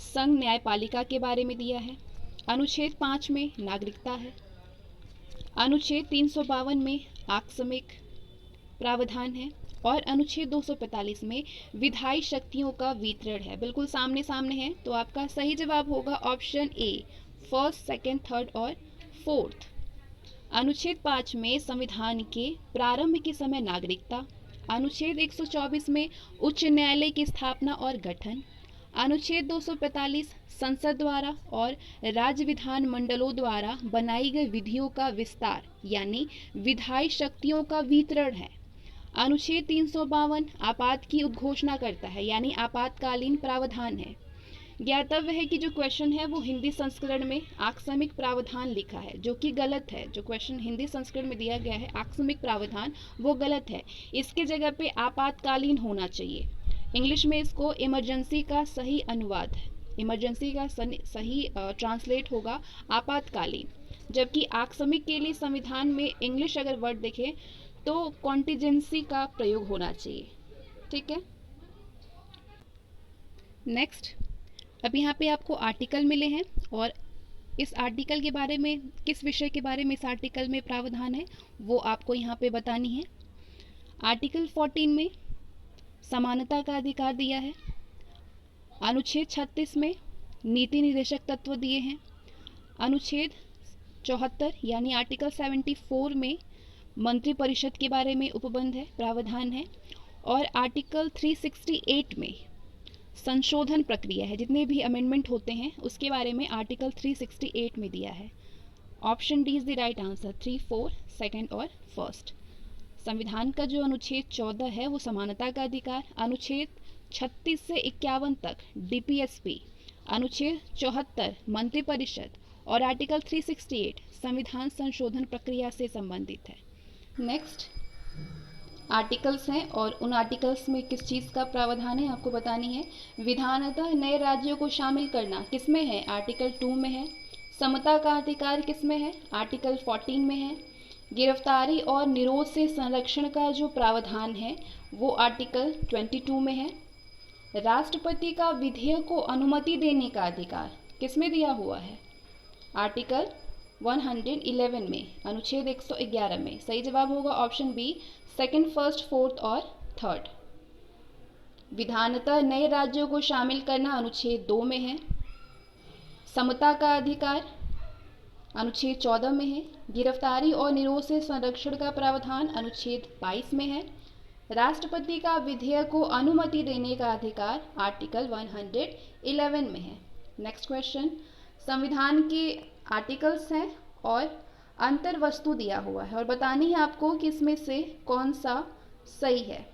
संघ न्यायपालिका के बारे में दिया है। अनुच्छेद 5 में नागरिकता है। अनुच्छेद 352 में आकस्मिक प्रावधान है और अनुच्छेद 245 में विधायी शक्तियों का वितरण है। बिल्कुल सामने सामने है, तो आपका सही जवाब होगा option A, first, second, third और फोर्थ। अनुच्छेद 5 में संविधान के प्रारंभ के समय नागरिकता। अनुच्छेद 124 में उच्च न्यायालय की स्थापना और गठन। अनुच्छेद 245 संसद द्वारा और राज्य विधान मंडलों द्वारा बनाई गई विधियों का विस्तार यानी विधायी शक्तियों का वितरण है। अनुच्छेद 352 आपात की उद्घोषणा करता है यानी आपातकालीन प्रावधान है। ज्ञातव्य है कि जो क्वेश्चन है वो हिंदी संस्करण में आकस्मिक प्रावधान लिखा है, जो कि गलत है। जो क्वेश्चन हिंदी संस्करण में दिया गया है आकस्मिक प्रावधान, वो गलत है। इसके जगह पे आपातकालीन होना चाहिए। इंग्लिश में इसको इमरजेंसी का सही अनुवाद है, इमरजेंसी का सही ट्रांसलेट होगा आपातकालीन, जबकि आकस्मिक के लिए संविधान में इंग्लिश अगर वर्ड देखें तो कॉन्टिजेंसी का प्रयोग होना चाहिए। ठीक है। नेक्स्ट, अब यहाँ पे आपको आर्टिकल मिले हैं और इस आर्टिकल के बारे में, किस विषय के बारे में इस आर्टिकल में प्रावधान है वो आपको यहाँ पे बतानी है। आर्टिकल 14 में समानता का अधिकार दिया है। अनुच्छेद 36 में नीति निर्देशक तत्व दिए हैं। अनुच्छेद 74 यानी आर्टिकल 74 में मंत्रिपरिषद के बारे में उपबंध है, प्रावधान है। और आर्टिकल 368 में संशोधन प्रक्रिया है, जितने भी अमेंडमेंट होते हैं उसके बारे में आर्टिकल 368 में दिया है। Option D is the right answer, 3, 4, second और फर्स्ट। संविधान का जो अनुच्छेद 14 है वो समानता का अधिकार, अनुच्छेद 36 से 51 तक डीपीएसपी, अनुच्छेद 74 मंत्रिपरिषद और आर्टिकल 368 संविधान संशोधन प्रक्रिया से संबंधित है। नेक्स्ट आर्टिकल्स हैं और उन आर्टिकल्स में किस चीज़ का प्रावधान है आपको बतानी है। विधानतः नए राज्यों को शामिल करना किस में है, आर्टिकल 2 में है। समता का अधिकार किस में है, आर्टिकल 14 में है। गिरफ्तारी और निरोध से संरक्षण का जो प्रावधान है वो आर्टिकल 22 में है। राष्ट्रपति का विधेयक को अनुमति देने का अधिकार किस में दिया हुआ है, आर्टिकल 111 में, अनुच्छेद 111 में। सही जवाब होगा option B, second, first, fourth और थर्ड। विधानतः नए राज्यों को शामिल करना अनुच्छेद 2 में है। समता का अधिकार अनुच्छेद 14 में है। गिरफ्तारी और निरोध से संरक्षण का प्रावधान अनुच्छेद 22 में है। राष्ट्रपति का विधेयक को अनुमति देने का अधिकार आर्टिकल 111 में है। नेक्स्ट क्वेश्चन, संविधान के आर्टिकल्स हैं और अंतर वस्तु दिया हुआ है और बतानी है आपको कि इसमें से कौन सा सही है।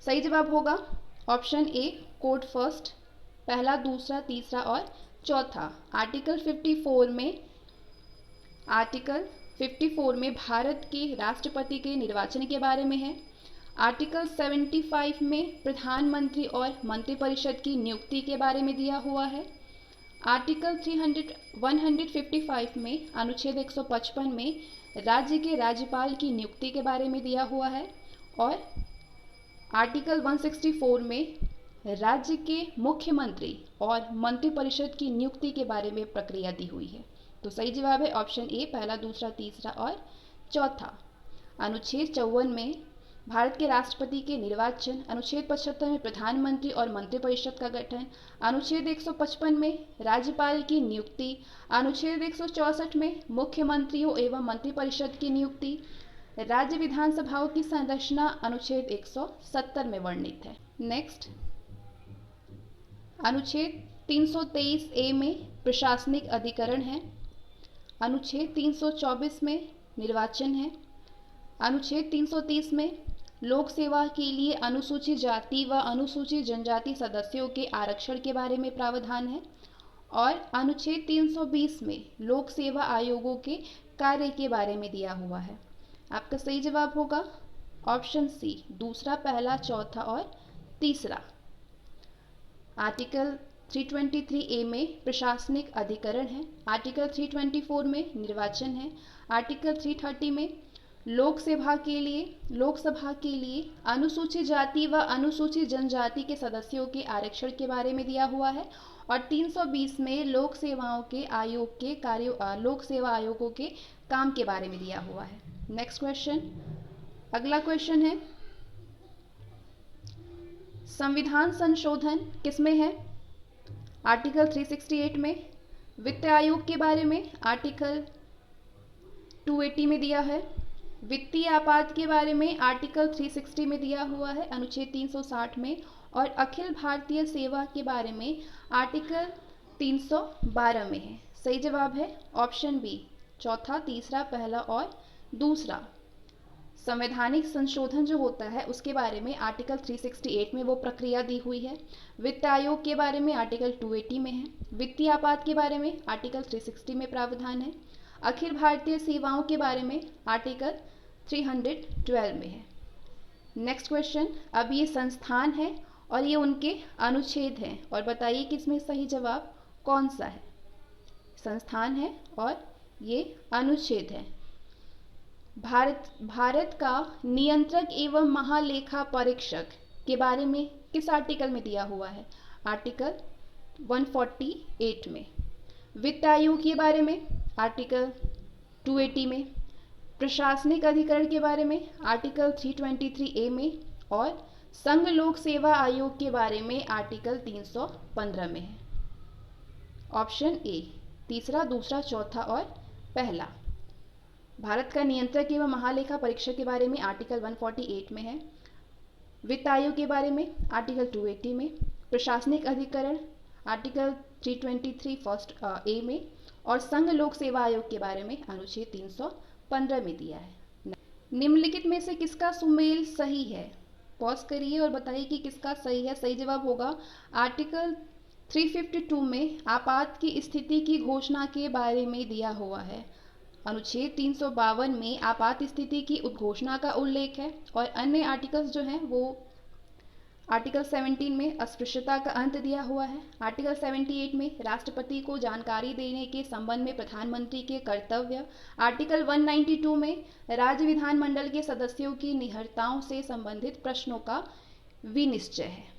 सही जवाब होगा ऑप्शन ए, कोड फर्स्ट, पहला, दूसरा, तीसरा और चौथा। आर्टिकल 54 में भारत के राष्ट्रपति के निर्वाचन के बारे में है। आर्टिकल 75 में प्रधानमंत्री और मंत्रिपरिषद की नियुक्ति के बारे में दिया हुआ है। आर्टिकल 155 में अनुच्छेद 155 में राज्य के राज्यपाल की नियुक्ति के बारे में दिया हुआ है और आर्टिकल 164 में राज्य के मुख्यमंत्री और मंत्रिपरिषद की नियुक्ति के बारे में प्रक्रिया दी हुई है। तो सही जवाब है ऑप्शन ए, पहला, दूसरा, तीसरा और चौथा। अनुच्छेद 54 में भारत के राष्ट्रपति के निर्वाचन, अनुच्छेद 75 में प्रधानमंत्री और मंत्रिपरिषद का गठन, अनुच्छेद 155 में राज्यपाल की नियुक्ति, अनुच्छेद 164 में मुख्यमंत्रियों एवं मंत्रिपरिषद की नियुक्ति, राज्य विधानसभाओं की संरचना अनुच्छेद 170 में वर्णित है। नेक्स्ट, अनुच्छेद 323 ए में प्रशासनिक अधिकरण है। अनुच्छेद 324 में निर्वाचन है। अनुच्छेद 330 में लोक सेवा के लिए अनुसूचित जाति व अनुसूचित जनजाति सदस्यों के आरक्षण के बारे में प्रावधान है और अनुच्छेद 320 में लोक सेवा आयोगों के कार्य के बारे में दिया हुआ है। आपका सही जवाब होगा ऑप्शन सी, दूसरा, पहला, चौथा और तीसरा। आर्टिकल 323 ए में प्रशासनिक अधिकरण है। आर्टिकल 324 में निर्वाचन है। आर्टिकल 330 में लोकसभा के लिए अनुसूचित जाति व अनुसूचित जनजाति के सदस्यों के आरक्षण के बारे में दिया हुआ है और 320 में लोक सेवाओं के आयोग के लोक सेवा आयोगों के काम के बारे में दिया हुआ है। नेक्स्ट क्वेश्चन, अगला क्वेश्चन है संविधान संशोधन किसमें है, आर्टिकल 368 में। वित्त आयोग के बारे में आर्टिकल 280 में दिया है। वित्तीय आपात के बारे में आर्टिकल 360 में दिया हुआ है, अनुच्छेद 360 में। और अखिल भारतीय सेवा के बारे में आर्टिकल 312 में है। सही जवाब है ऑप्शन बी, चौथा, तीसरा, पहला और दूसरा। संवैधानिक संशोधन जो होता है उसके बारे में आर्टिकल 368 में वो प्रक्रिया दी हुई है। वित्त आयोग के बारे में आर्टिकल 280 में है। वित्तीय आपात के बारे में आर्टिकल 360 में प्रावधान है। अखिल भारतीय सेवाओं के बारे में आर्टिकल 312 में है। नेक्स्ट क्वेश्चन, अब ये संस्थान है और ये उनके अनुच्छेद हैं और बताइए कि इसमें सही जवाब कौन सा है। संस्थान है और ये अनुच्छेद है। भारत का नियंत्रक एवं महालेखा परीक्षक के बारे में किस आर्टिकल में दिया हुआ है, आर्टिकल 148 में। वित्त आयोग के बारे में आर्टिकल 280 में। प्रशासनिक अधिकरण के बारे में आर्टिकल 323 ए में और संघ लोक सेवा आयोग के बारे में आर्टिकल 315 में है। ऑप्शन ए, तीसरा, दूसरा, चौथा और पहला। भारत का नियंत्रक एवं महालेखा परीक्षक के बारे में आर्टिकल 148 में है। वित्त आयोग के बारे में आर्टिकल 280 में। प्रशासनिक अधिकरण आर्टिकल 323 फर्स्ट ए में और संघ लोक सेवा आयोग के बारे में अनुच्छेद 315 में दिया है। निम्नलिखित में से किसका सुमेल सही है, पॉज करिए और बताइए कि किसका सही है। सही जवाब होगा आर्टिकल 352 में आपात की स्थिति की घोषणा के बारे में दिया हुआ है। अनुच्छेद 352 में आपात स्थिति की उद्घोषणा का उल्लेख है और अन्य आर्टिकल्स जो हैं वो आर्टिकल 17 में अस्पृश्यता का अंत दिया हुआ है। आर्टिकल 78 में राष्ट्रपति को जानकारी देने के संबंध में प्रधानमंत्री के कर्तव्य। आर्टिकल 192 में राज्य विधानमंडल के सदस्यों की निहरताओं से संबंधित प्रश्नों का विनिश्चय है।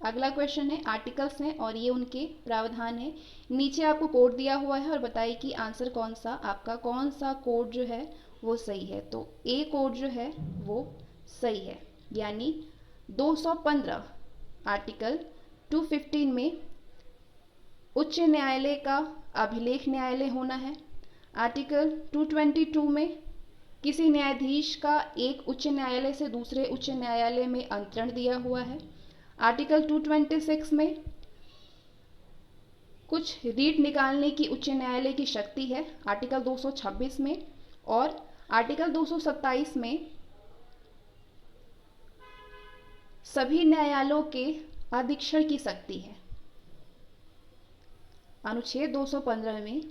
अगला क्वेश्चन है, आर्टिकल्स हैं और ये उनके प्रावधान है। नीचे आपको कोड दिया हुआ है और बताइए कि आंसर कौन सा आपका, कौन सा कोड जो है वो सही है। तो ए कोड जो है वो सही है, यानी 215 आर्टिकल 215 में उच्च न्यायालय का अभिलेख न्यायालय होना है। आर्टिकल 222 में किसी न्यायाधीश का एक उच्च न्यायालय से दूसरे उच्च न्यायालय में अंतरण दिया हुआ है। आर्टिकल 226 में कुछ रीट निकालने की उच्च न्यायालय की शक्ति है। आर्टिकल 226 में और आर्टिकल 227 में सभी न्यायालयों के अधीक्षण की शक्ति है। अनुच्छेद 215 में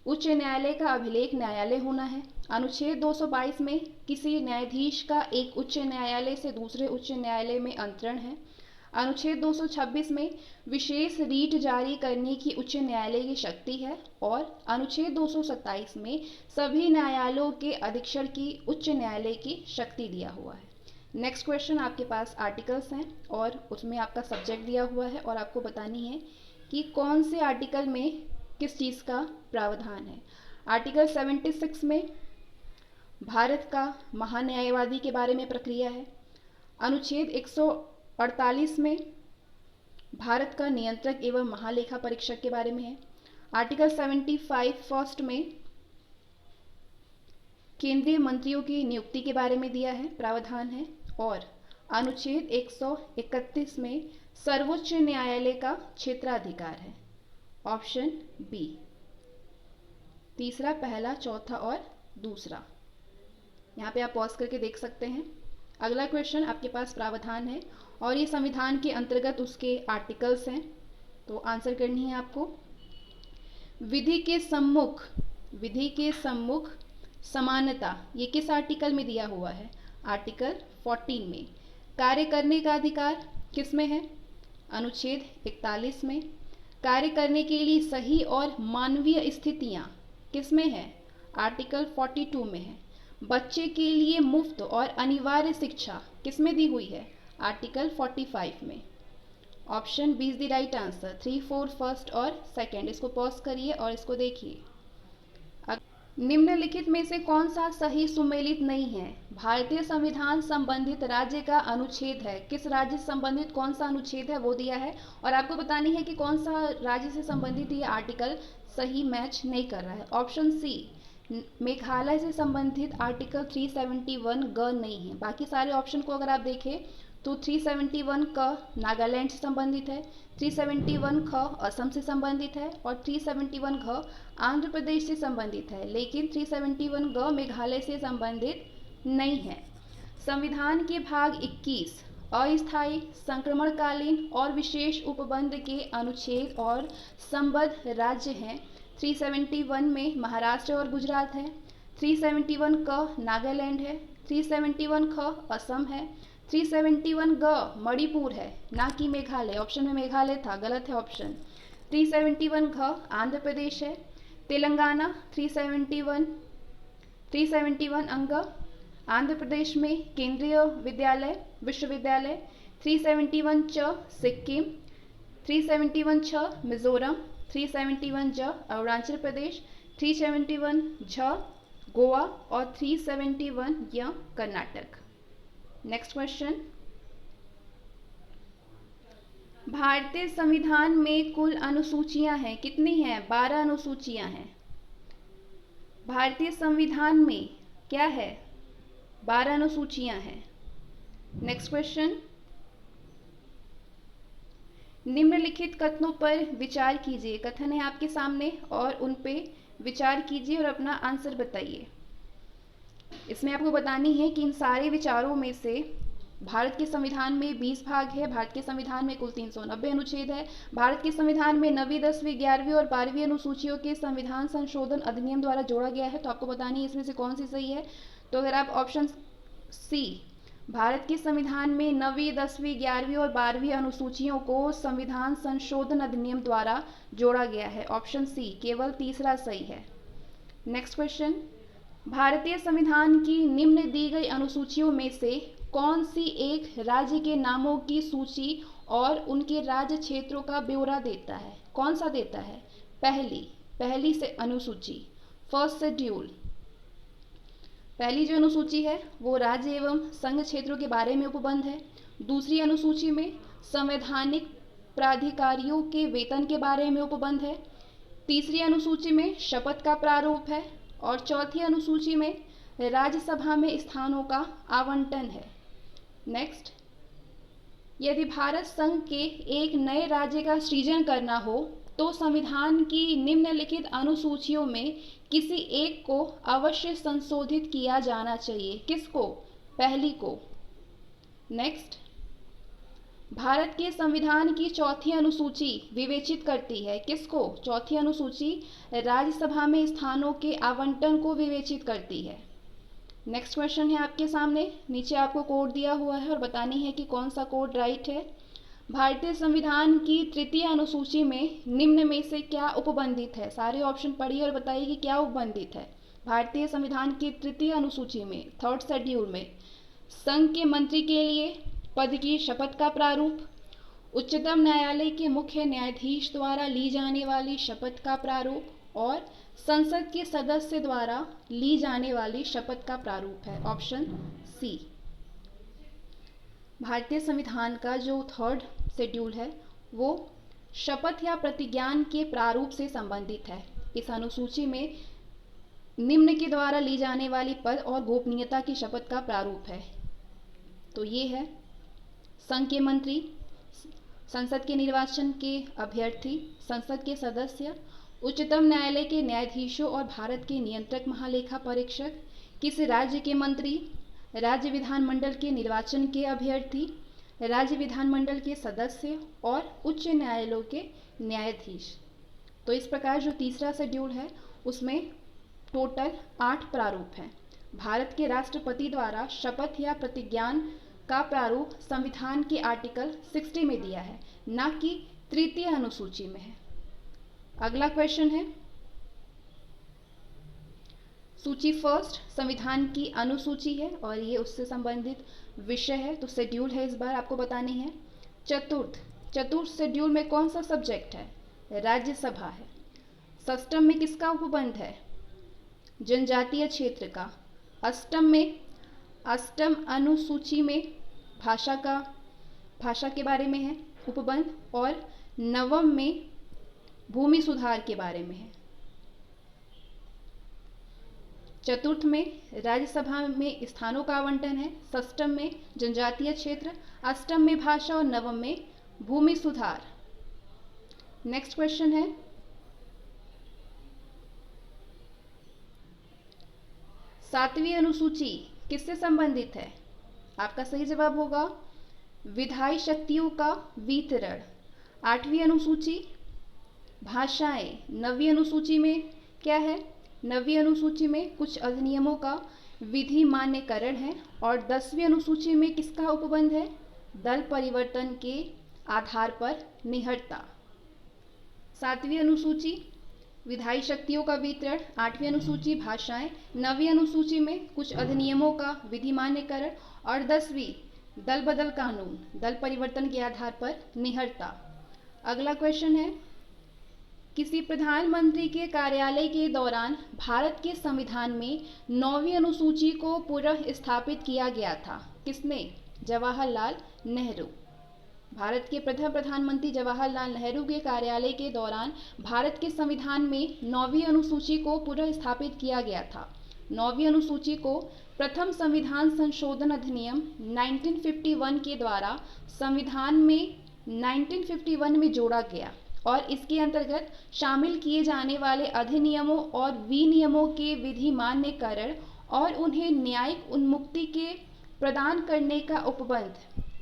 उच्च न्यायालय का अभिलेख न्यायालय होना है। अनुच्छेद 222 में किसी न्यायाधीश का एक उच्च न्यायालय से दूसरे उच्च न्यायालय में अंतरण है। अनुच्छेद 226 में विशेष रीट जारी करने की उच्च न्यायालय की शक्ति है और अनुच्छेद 227 में सभी न्यायालयों के अधीक्षण की उच्च न्यायालय की शक्ति दिया हुआ है। नेक्स्ट क्वेश्चन, आपके पास आर्टिकल्स हैं और उसमें आपका सब्जेक्ट दिया हुआ है और आपको बतानी है कि कौन से आर्टिकल में किस चीज़ का प्रावधान है। आर्टिकल 76 में भारत का महान्यायवादी के बारे में प्रक्रिया है। अनुच्छेद 148 में भारत का नियंत्रक एवं महालेखा परीक्षक के बारे में है। आर्टिकल 75 फर्स्ट में केंद्रीय मंत्रियों की नियुक्ति के बारे में दिया है, प्रावधान है। और अनुच्छेद 131 में सर्वोच्च न्यायालय का क्षेत्राधिकार है। ऑप्शन बी, तीसरा, पहला, चौथा और दूसरा। यहाँ पे आप पॉज करके देख सकते हैं। अगला क्वेश्चन आपके पास प्रावधान है और ये संविधान के अंतर्गत उसके आर्टिकल्स हैं, तो आंसर करनी है आपको। विधि के सम्मुख समानता, ये किस आर्टिकल में दिया हुआ है? आर्टिकल 14 में। कार्य करने का अधिकार किस में है? अनुच्छेद 41 में। कार्य करने के लिए सही और मानवीय स्थितियां किस में है? आर्टिकल 42 में है। बच्चे के लिए मुफ्त और अनिवार्य शिक्षा किस में दी हुई है? आर्टिकल 45 में। Option B is the right answer. 3, 4 first और सेकंड। इसको पॉज करिए और इसको देखिए। निम्नलिखित में से कौन सा सही सुमेलित नहीं है? भारतीय संविधान संबंधित राज्य का अनुच्छेद है। किस राज्य से संबंधित कौन सा अनुच्छेद है वो दिया है और आपको बतानी है कि कौन सा राज्य से संबंधित ये आर्टिकल सही मैच नहीं कर रहा है। ऑप्शन सी, मेघालय से संबंधित आर्टिकल 371 ग नहीं है। बाकी सारे ऑप्शन को अगर आप देखें तो 371 क नागालैंड से संबंधित है, 371 ख असम से संबंधित है और 371 घ आंध्र प्रदेश से संबंधित है, लेकिन 371 ग मेघालय से संबंधित नहीं है। संविधान के भाग 21 अस्थायी, संक्रमणकालीन और विशेष उपबंध के अनुच्छेद और संबद्ध राज्य हैं। 371 में महाराष्ट्र और गुजरात है, 371 क नागालैंड है, 371 ख असम है, 371 ग मणिपुर है, ना कि मेघालय। ऑप्शन में मेघालय था, गलत है ऑप्शन। 371 घ आंध्र प्रदेश है। तेलंगाना 371 अंग आंध्र प्रदेश में केंद्रीय विश्वविद्यालय। 371 च सिक्किम, 371 छ मिजोरम, 371 ज अरुणाचल प्रदेश, 371 झ गोवा और 371 य कर्नाटक। नेक्स्ट क्वेश्चन, भारतीय संविधान में कुल अनुसूचियां हैं, कितनी हैं? 12 अनुसूचियां हैं। भारतीय संविधान में क्या है? 12 अनुसूचियां हैं। नेक्स्ट क्वेश्चन, निम्नलिखित कथनों पर विचार कीजिए। कथन है आपके सामने और उन पे विचार कीजिए और अपना आंसर बताइए। इसमें आपको बतानी है कि इन सारे विचारों में से भारत के संविधान में 20 भाग है। भारत के संविधान में कुल 390 अनुच्छेद है। भारत के संविधान में 9वीं, 10वीं, 11वीं और 12वीं अनुसूचियों के संविधान संशोधन अधिनियम द्वारा जोड़ा गया है। तो आपको बतानी है इसमें से कौन सी सही है। तो अगर आप ऑप्शन सी, भारत के संविधान में 9वीं, 10वीं, 11वीं और 12वीं अनुसूचियों को संविधान संशोधन अधिनियम द्वारा जोड़ा गया है, ऑप्शन सी केवल तीसरा सही है। नेक्स्ट क्वेश्चन, भारतीय संविधान की निम्न दी गई अनुसूचियों में से कौन सी एक राज्य के नामों की सूची और उनके राज्य क्षेत्रों का ब्यौरा देता है? कौन सा देता है? पहली से अनुसूची, फर्स्ट शेड्यूल। पहली जो अनुसूची है वो राज्य एवं संघ क्षेत्रों के बारे में उपबंध है। दूसरी अनुसूची में संवैधानिक प्राधिकारियों के वेतन के बारे में उपबंध है। तीसरी अनुसूची में शपथ का प्रारूप है और चौथी अनुसूची में राज्यसभा में स्थानों का आवंटन है। नेक्स्ट, यदि भारत संघ के एक नए राज्य का सृजन करना हो तो संविधान की निम्नलिखित अनुसूचियों में किसी एक को अवश्य संशोधित किया जाना चाहिए। किसको? पहली को। नेक्स्ट, भारत के संविधान की चौथी अनुसूची विवेचित करती है किसको? चौथी अनुसूची राज्यसभा में स्थानों के आवंटन को विवेचित करती है। नेक्स्ट क्वेश्चन है आपके सामने, नीचे आपको कोड दिया हुआ है और बतानी है कि कौन सा कोड राइट है। भारतीय संविधान की तृतीय अनुसूची में निम्न में से क्या उपबंधित है? सारे ऑप्शन पढ़िए और बताइए कि क्या उपबंधित है। भारतीय संविधान की तृतीय अनुसूची में, थर्ड शेड्यूल में, संघ के मंत्री के लिए पद की शपथ का प्रारूप, उच्चतम न्यायालय के मुख्य न्यायाधीश द्वारा ली जाने वाली शपथ का प्रारूप और संसद के सदस्य द्वारा ली जाने वाली शपथ का प्रारूप है, ऑप्शन सी। भारतीय संविधान का जो थर्ड शेड्यूल है वो शपथ या प्रतिज्ञान के प्रारूप से संबंधित है। इस अनुसूची में निम्न के द्वारा ली जाने वाली पद और गोपनीयता की शपथ का प्रारूप है। तो ये है संघ के मंत्री, संसद के निर्वाचन के अभ्यर्थी, संसद के सदस्य, उच्चतम न्यायालय के न्यायाधीशों और भारत के नियंत्रक महालेखा परीक्षक, किसी राज्य के मंत्री, राज्य विधानमंडल के निर्वाचन के अभ्यर्थी, राज्य विधानमंडल के सदस्य और उच्च न्यायालयों के न्यायाधीश। तो इस प्रकार जो तीसरा शेड्यूल है उसमें टोटल 8 प्रारूप हैं। भारत के राष्ट्रपति द्वारा शपथ या प्रतिज्ञान का प्रारूप संविधान के आर्टिकल 60 में दिया है, न कि तृतीय अनुसूची में है। अगला क्वेश्चन है, सूची फर्स्ट संविधान की अनुसूची है और ये उससे संबंधित विषय है, तो शेड्यूल है, इस बार आपको बतानी है। चतुर्थ शेड्यूल में कौन सा सब्जेक्ट है? राज्यसभा है। षष्टम में किसका उपबंध है? जनजातीय क्षेत्र का। अष्टम अनुसूची में भाषा के बारे में है उपबंध और नवम में भूमि सुधार के बारे में है। चतुर्थ में राज्यसभा में स्थानों का आवंटन है, षष्टम में जनजातीय क्षेत्र, अष्टम में भाषा और नवम में भूमि सुधार। नेक्स्ट क्वेश्चन है, सातवीं अनुसूची किससे संबंधित है? आपका सही जवाब होगा विधायी शक्तियों का वितरण। आठवीं अनुसूची भाषाएं। नवीं अनुसूची में क्या है? नवीं अनुसूची में कुछ अधिनियमों का विधि मान्यकरण है और 10वीं अनुसूची में किसका उपबंध है? दल परिवर्तन के आधार पर निहटता। 7वीं अनुसूची विधायी शक्तियों का वितरण, 8वीं अनुसूची भाषाएं, 9वीं अनुसूची में कुछ अधिनियमों का विधि मान्यकरण और 10वीं दल बदल कानून, दल परिवर्तन के आधार पर निहटता। अगला क्वेश्चन है, किसी प्रधानमंत्री के कार्यालय के दौरान भारत के संविधान में 9वीं अनुसूची को पुनः स्थापित किया गया था। किसने? जवाहरलाल नेहरू। भारत के प्रथम प्रधानमंत्री जवाहरलाल नेहरू के कार्यालय के दौरान भारत के संविधान में 9वीं अनुसूची को पुनः स्थापित किया गया था। 9वीं अनुसूची को प्रथम संविधान संशोधन अधिनियम 1951 के द्वारा संविधान में 1951 में जोड़ा गया और इसके अंतर्गत शामिल किए जाने वाले अधिनियमों और विनियमों के विधि मान्यकरण और उन्हें न्यायिक उन्मुक्ति के प्रदान करने का उपबंध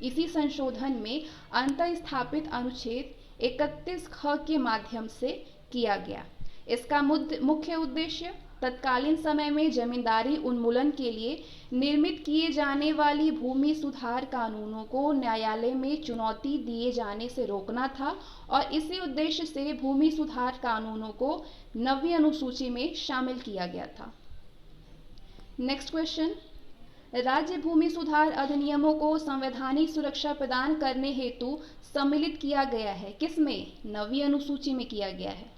इसी संशोधन में अंतःस्थापित अनुच्छेद 31 ख के माध्यम से किया गया। इसका मुख्य उद्देश्य तत्कालीन समय में जमींदारी उन्मूलन के लिए निर्मित किए जाने वाली भूमि सुधार कानूनों को न्यायालय में चुनौती दिए जाने से रोकना था और इसी उद्देश्य से भूमि सुधार कानूनों को 9वीं अनुसूची में शामिल किया गया था। नेक्स्ट क्वेश्चन, राज्य भूमि सुधार अधिनियमों को संवैधानिक सुरक्षा प्रदान करने हेतु सम्मिलित किया गया है। किसमें? 9वीं अनुसूची में किया गया है।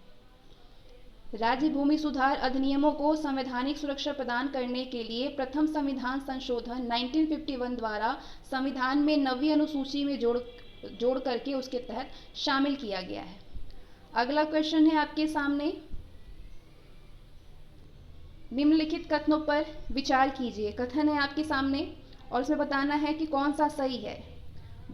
राज्य भूमि सुधार अधिनियमों को संवैधानिक सुरक्षा प्रदान करने के लिए प्रथम संविधान संशोधन 1951 द्वारा संविधान में 9वीं अनुसूची में जोड़ करके उसके तहत शामिल किया गया है। अगला क्वेश्चन है आपके सामने, निम्नलिखित कथनों पर विचार कीजिए। कथन है आपके सामने और उसमें बताना है कि कौन सा सही है।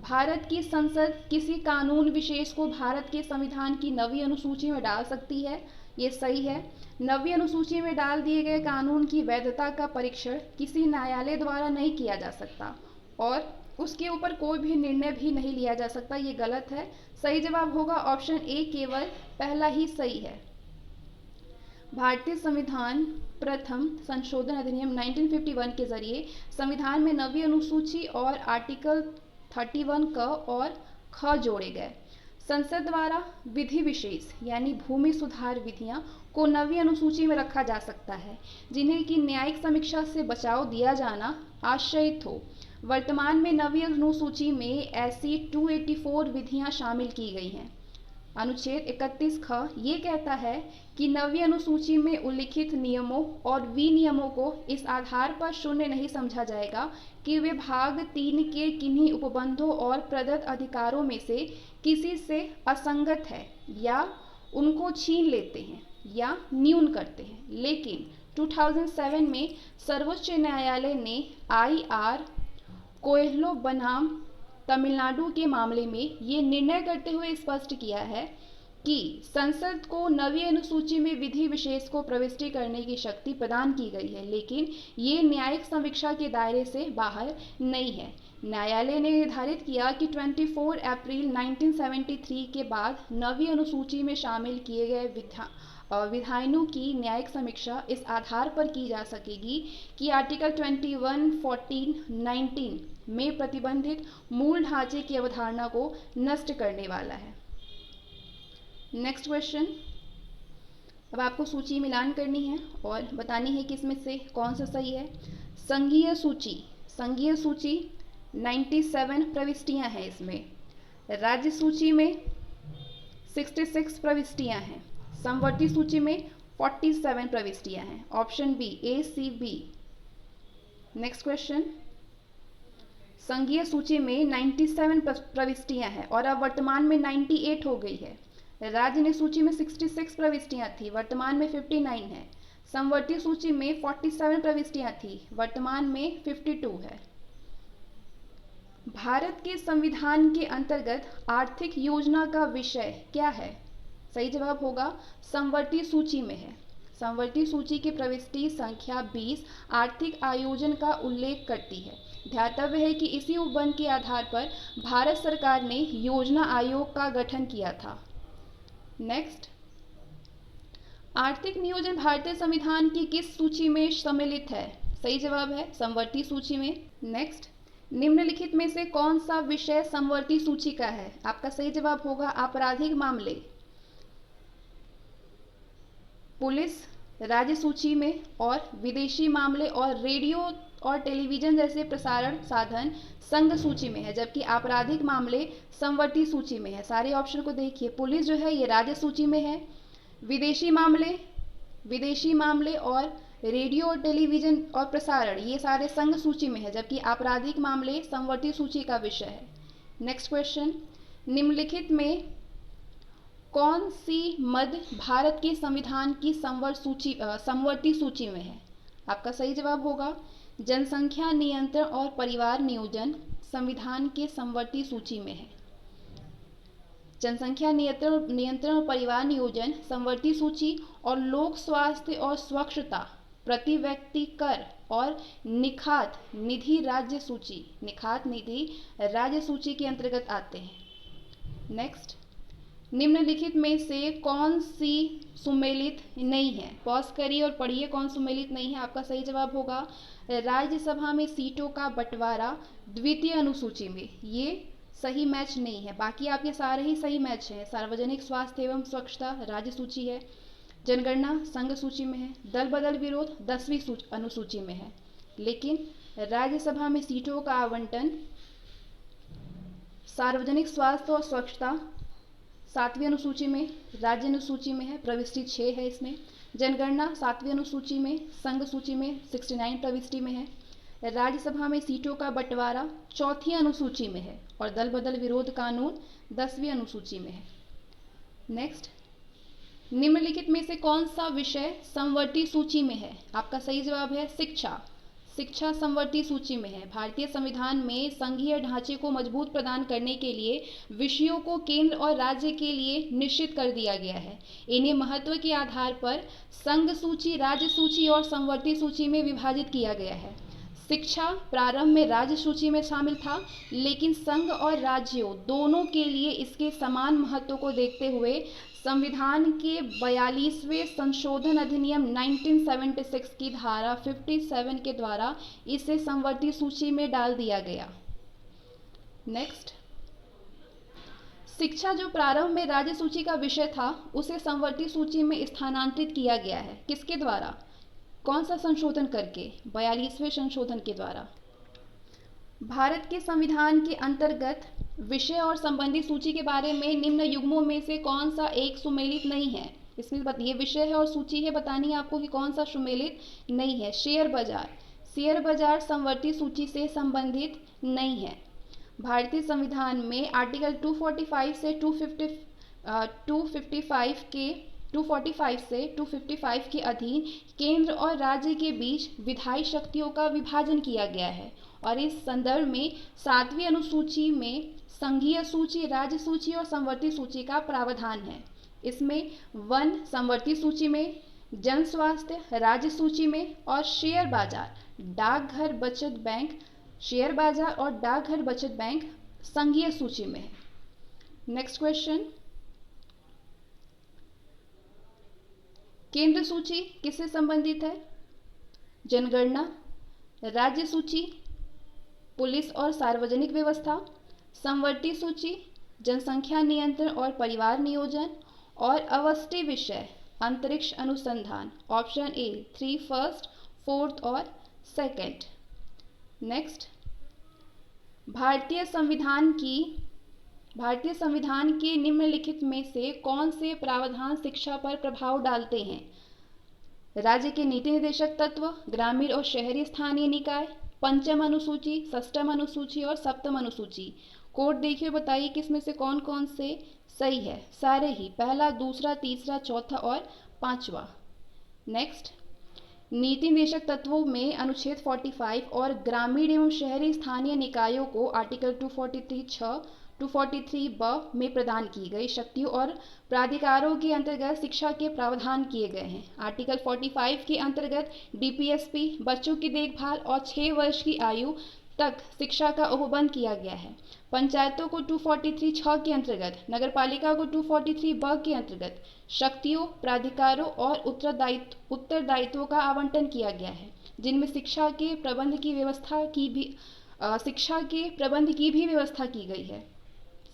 भारत की संसद किसी कानून विशेष को भारत के संविधान की 9वीं अनुसूची में डाल सकती है, ये सही है। 9वीं अनुसूची में डाल दिए गए कानून की वैधता का परीक्षण किसी न्यायालय द्वारा नहीं किया जा सकता और उसके ऊपर कोई भी निर्णय भी नहीं लिया जा सकता, ये गलत है। सही जवाब होगा ऑप्शन ए, केवल पहला ही सही है। भारतीय संविधान प्रथम संशोधन अधिनियम 1951 के जरिए संविधान में 9वीं अनुसूची और आर्टिकल 31 क और ख जोड़े गए। संसद द्वारा विधि विशेष यानी भूमि सुधार विधियां को 9वीं अनुसूची में रखा जा सकता है जिन्हें की न्यायिक समीक्षा से बचाव दिया जाना आशयित हो। वर्तमान में 9वीं अनुसूची में ऐसी 284 विधियां शामिल की गई हैं। अनुच्छेद 31 ख ये कहता है कि 9वीं अनुसूची में उल्लिखित नियमों और विनियमों को इस आधार पर शून्य नहीं समझा जाएगा कि वे भाग 3 के किन्हीं उपबंधों और प्रदत्त अधिकारों में से किसी से असंगत है या उनको छीन लेते हैं या न्यून करते हैं। लेकिन 2007 में सर्वोच्च न्यायालय ने IR कोएल्हो बनाम तमिलनाडु के मामले में ये निर्णय करते हुए स्पष्ट किया है कि संसद को 9वीं अनुसूची में विधि विशेष को प्रविष्टि करने की शक्ति प्रदान की गई है, लेकिन ये न्यायिक समीक्षा के दायरे से बाहर नहीं है। न्यायालय ने निर्धारित किया कि 24 अप्रैल 1973 के बाद 9वीं अनुसूची में शामिल किए गए विधायनों की न्यायिक समीक्षा इस आधार पर की जा सकेगी कि आर्टिकल 21, 14, 19 में प्रतिबंधित मूल ढांचे की अवधारणा को नष्ट करने वाला है। नेक्स्ट क्वेश्चन, अब आपको सूची मिलान करनी है और बतानी है कि इसमें से कौन सा सही है। संघीय सूची 97 प्रविष्टियां हैं इसमें। राज्य सूची में 66 प्रविष्टियां हैं। समवर्ती सूची में 47 प्रविष्टियां हैं। Option B, A, C, B। Next question, संघीय सूची में 97 प्रविष्टियां हैं और अब वर्तमान में 98 हो गई है। राज्य ने सूची में 66 प्रविष्टियां थी, वर्तमान में 59 है। समवर्ती सूची में 47 प्रविष्टियां थी, वर्तमान में 52 है। भारत के संविधान के अंतर्गत आर्थिक योजना का विषय क्या है? सही जवाब होगा समवर्ती सूची में है। समवर्ती सूची की प्रविष्टि संख्या 20 आर्थिक आयोजन का उल्लेख करती है। ध्यातव्य है कि इसी उपबंध के आधार पर भारत सरकार ने योजना आयोग का गठन किया था। नेक्स्ट, आर्थिक नियोजन भारतीय संविधान की किस सूची में सम्मिलित है? सही जवाब है समवर्ती सूची में। नेक्स्ट, निम्नलिखित में से कौन सा विषय समवर्ती सूची का है? आपका सही जवाब होगा आपराधिक मामले। पुलिस राज्य सूची में और विदेशी मामले और रेडियो और टेलीविजन जैसे प्रसारण साधन संघ सूची में है, जबकि आपराधिक मामले समवर्ती सूची में है। सारे ऑप्शन को देखिए, पुलिस जो है ये राज्य सूची में है, विदेशी मामले और रेडियो और टेलीविजन और प्रसारण ये सारे संघ सूची में है, जबकि आपराधिक मामले समवर्ती सूची का विषय है। नेक्स्ट क्वेश्चन, निम्नलिखित में कौन सी मद भारत के संविधान की समवर्ती सूची में है? आपका सही जवाब होगा जनसंख्या नियंत्रण और परिवार नियोजन संविधान के समवर्ती सूची में है। जनसंख्या नियंत्रण और परिवार नियोजन समवर्ती सूची और लोक स्वास्थ्य और स्वच्छता प्रति व्यक्ति कर और निखात निधि राज्य सूची, निखात निधि राज्य सूची के अंतर्गत आते हैं। नेक्स्ट, निम्नलिखित में से कौन सी सुमेलित नहीं है? पॉज करिए और पढ़िए कौन सुमेलित नहीं है। आपका सही जवाब होगा राज्यसभा में सीटों का बंटवारा द्वितीय अनुसूची में। ये सही मैच नहीं है, बाकी आपके सारे ही सही मैच हैं। सार्वजनिक स्वास्थ्य एवं स्वच्छता राज्य सूची है, जनगणना संघ सूची में है, दल बदल विरोध 10वीं अनुसूची में है, लेकिन राज्यसभा में सीटों का आवंटन सार्वजनिक स्वास्थ्य और स्वच्छता 7वीं अनुसूची में, राज्य अनुसूची में है, प्रविष्टि 6 है इसमें। जनगणना 7वीं अनुसूची में, संघ सूची में 69 प्रविष्टि में है। राज्यसभा में सीटों का बंटवारा 4थी अनुसूची में है और दल बदल विरोध कानून 10वीं अनुसूची में है। नेक्स्ट, निम्नलिखित में से कौन सा विषय समवर्ती सूची में है? आपका सही जवाब है शिक्षा। शिक्षा समवर्ती सूची में है। भारतीय संविधान में संघीय ढांचे को मजबूत प्रदान करने के लिए विषयों को केंद्र और राज्य के लिए निश्चित कर दिया गया है। इन्हें महत्व के आधार पर संघ सूची, राज्य सूची और समवर्ती सूची में विभाजित किया गया है। शिक्षा प्रारंभ में राज्य सूची में शामिल था, लेकिन संघ और राज्यों दोनों के लिए इसके समान महत्व को देखते हुए संविधान के 42वें संशोधन अधिनियम 1976 की धारा 57 के द्वारा इसे समवर्ती सूची में डाल दिया गया। नेक्स्ट, शिक्षा जो प्रारंभ में राज्य सूची का विषय था उसे समवर्ती सूची में स्थानांतरित किया गया है। किसके द्वारा? कौन सा संशोधन करके? 42वें संशोधन के द्वारा। भारत के संविधान के अंतर्गत विषय और संबंधी सूची के बारे में निम्न युग्मों में से कौन सा एक सुमेलित नहीं है? इसमें बताइए, विषय है और सूची है, बतानी है आपको कि कौन सा सुमेलित नहीं है। शेयर बाजार, शेयर बाजार समवर्ती सूची से संबंधित नहीं है। भारतीय संविधान में आर्टिकल 245 से 255 के अधीन केंद्र और राज्य के बीच विधायी शक्तियों का विभाजन किया गया है और इस संदर्भ में 7वीं अनुसूची में संघीय सूची, राज्य सूची और समवर्ती सूची का प्रावधान है। इसमें वन समवर्ती सूची में, जन स्वास्थ्य राज्य सूची में और शेयर बाजार, डाकघर बचत बैंक, शेयर बाजार और डाकघर बचत बैंक संघीय सूची में है। नेक्स्ट क्वेश्चन, केंद्र सूची किससे संबंधित है? जनगणना, राज्य सूची पुलिस और सार्वजनिक व्यवस्था, समवर्ती सूची जनसंख्या नियंत्रण और परिवार नियोजन और अवस्थी विषय अंतरिक्ष अनुसंधान। ऑप्शन ए 3 फर्स्ट, 4th और 2nd। नेक्स्ट, भारतीय संविधान के निम्नलिखित में से कौन से प्रावधान शिक्षा पर प्रभाव डालते हैं? राज्य के नीति निर्देशक तत्व, ग्रामीण और शहरी स्थानीय निकाय, पंचम अनुसूची, षष्ठम अनुसूची और सप्तम अनुसूची। कोड देखिए, बताइए किसमें से कौन कौन से सही है। सारे ही, पहला, दूसरा, तीसरा, चौथा और 5वां। नेक्स्ट, नीति निर्देशक तत्वों में अनुच्छेद 45 और ग्रामीण एवं शहरी स्थानीय निकायों को आर्टिकल 243 ब में प्रदान की गई शक्तियों और प्राधिकारों के अंतर्गत शिक्षा के प्रावधान किए गए हैं। आर्टिकल 45 के अंतर्गत डीपीएसपी बच्चों की देखभाल और 6 वर्ष की आयु तक शिक्षा का उपबंध किया गया है। पंचायतों को 243(6) के अंतर्गत, नगरपालिका को 243 ब के अंतर्गत शक्तियों, प्राधिकारों और उत्तरदायित्वों का आवंटन किया गया है, जिनमें शिक्षा के प्रबंध की व्यवस्था की भी व्यवस्था की गई है।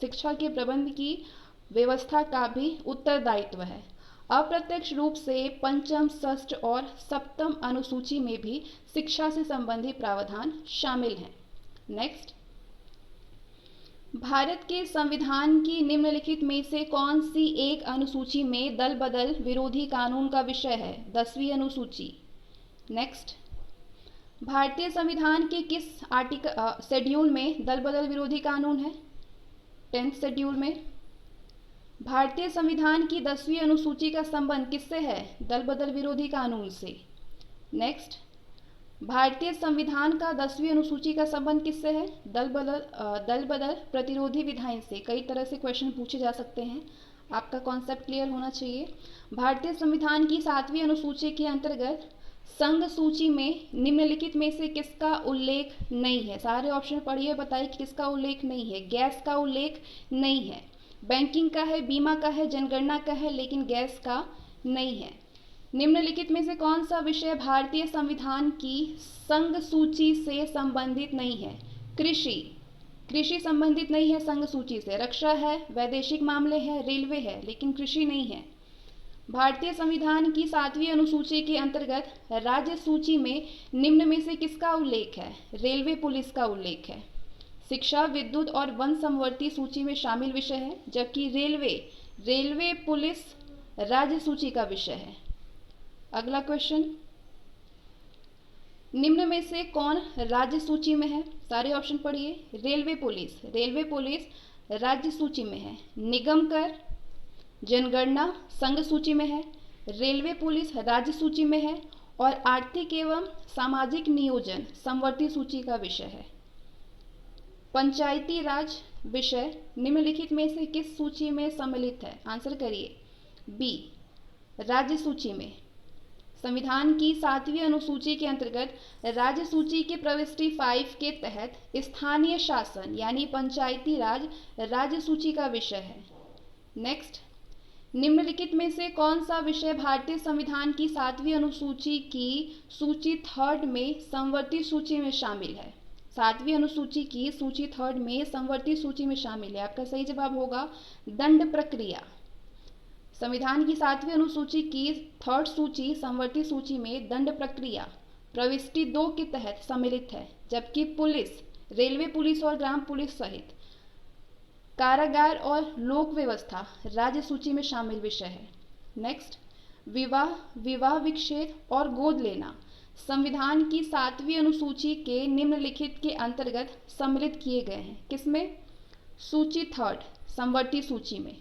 शिक्षा के प्रबंध की व्यवस्था का भी उत्तरदायित्व है। अप्रत्यक्ष रूप से पंचम, षष्ठ और सप्तम अनुसूची में भी शिक्षा से संबंधित प्रावधान शामिल हैं। नेक्स्ट, भारत के संविधान की निम्नलिखित में से कौन सी एक अनुसूची में दल बदल विरोधी कानून का विषय है? 10वीं अनुसूची। नेक्स्ट, भारतीय संविधान के किस शेड्यूल में दल बदल विरोधी कानून है? 10th शेड्यूल में। भारतीय संविधान की 10वीं अनुसूची का संबंध किससे है? दल बदल विरोधी कानून से। नेक्स्ट, भारतीय संविधान का 10वीं अनुसूची का संबंध किससे है? दल बदल प्रतिरोधी विधायन से। कई तरह से क्वेश्चन पूछे जा सकते हैं, आपका कॉन्सेप्ट क्लियर होना चाहिए। भारतीय संविधान की 7वीं अनुसूची के अंतर्गत संघ सूची में निम्नलिखित में से किसका उल्लेख नहीं है? सारे ऑप्शन पढ़िए, बताइए कि किसका उल्लेख नहीं है। गैस का उल्लेख नहीं है, बैंकिंग का है, बीमा का है, जनगणना का है, लेकिन गैस का नहीं है। निम्नलिखित में से कौन सा विषय भारतीय संविधान की संघ सूची से संबंधित नहीं है? कृषि संबंधित नहीं है संघ सूची से। रक्षा है, वैदेशिक मामले है, रेलवे है, लेकिन कृषि नहीं है। भारतीय संविधान की 7वीं अनुसूची के अंतर्गत राज्य सूची में निम्न में से किसका उल्लेख है? रेलवे पुलिस का उल्लेख है। शिक्षा, विद्युत और वन संवर्ती सूची में शामिल विषय है, जबकि रेलवे पुलिस राज्य सूची का विषय है। अगला क्वेश्चन, निम्न में से कौन राज्य सूची में है? सारे ऑप्शन पढ़िए। रेलवे पुलिस राज्य सूची में है। निगम कर, जनगणना संघ सूची में है, रेलवे पुलिस राज्य सूची में है, और आर्थिक एवं सामाजिक नियोजन संवर्ती सूची का विषय है। पंचायती राज विषय निम्नलिखित में से किस सूची में सम्मिलित है? आंसर करिए। बी, राज्य सूची में। संविधान की 7वीं अनुसूची के अंतर्गत राज्य सूची के प्रविष्टि 5 के तहत स्थानीय शासन यानी पंचायती राज राज्य सूची का विषय है। नेक्स्ट, निम्नलिखित में से कौन सा विषय भारतीय संविधान की 7वीं अनुसूची की सूची 3 में संवर्ती सूची में शामिल है? 7वीं अनुसूची की सूची 3 में संवर्ती सूची में शामिल है। आपका सही जवाब होगा दंड प्रक्रिया। संविधान की 7वीं अनुसूची की 3rd सूची संवर्ती सूची में दंड प्रक्रिया प्रविष्टि 2 के तहत सम्मिलित है, जबकि पुलिस, रेलवे पुलिस और ग्राम पुलिस सहित कारागार और लोक व्यवस्था राज्य सूची में शामिल विषय है। नेक्स्ट, विवाह विच्छेद और गोद लेना संविधान की 7वीं अनुसूची के निम्नलिखित के अंतर्गत सम्मिलित किए गए हैं। किसमें? सूची 3rd संवर्ती सूची में।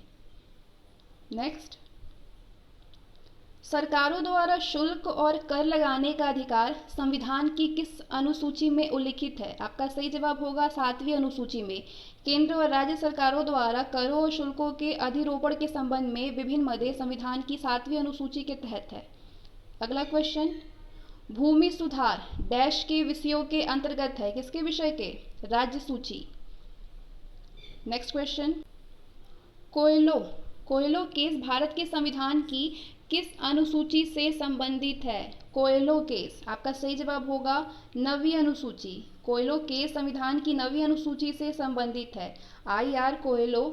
नेक्स्ट, सरकारों द्वारा शुल्क और कर लगाने का अधिकार संविधान की किस अनुसूची में उल्लिखित है? आपका सही जवाब होगा 7वीं अनुसूची में। केंद्र और राज्य सरकारों द्वारा करों और शुल्कों के अधिरोपण के संबंध में विभिन्न मदे संविधान की 7वीं अनुसूची के तहत है। अगला क्वेश्चन, भूमि सुधार डैश के विषयों के अंतर्गत है? किसके विषय के? राज्य सूची। Next question, Coelho case Bharat के संविधान की किस अनुसूची से संबंधित है? कोयलो केस, आपका सही जवाब होगा 9वीं अनुसूची। कोयलो केस संविधान की 9वीं अनुसूची से संबंधित है। IR कोयलो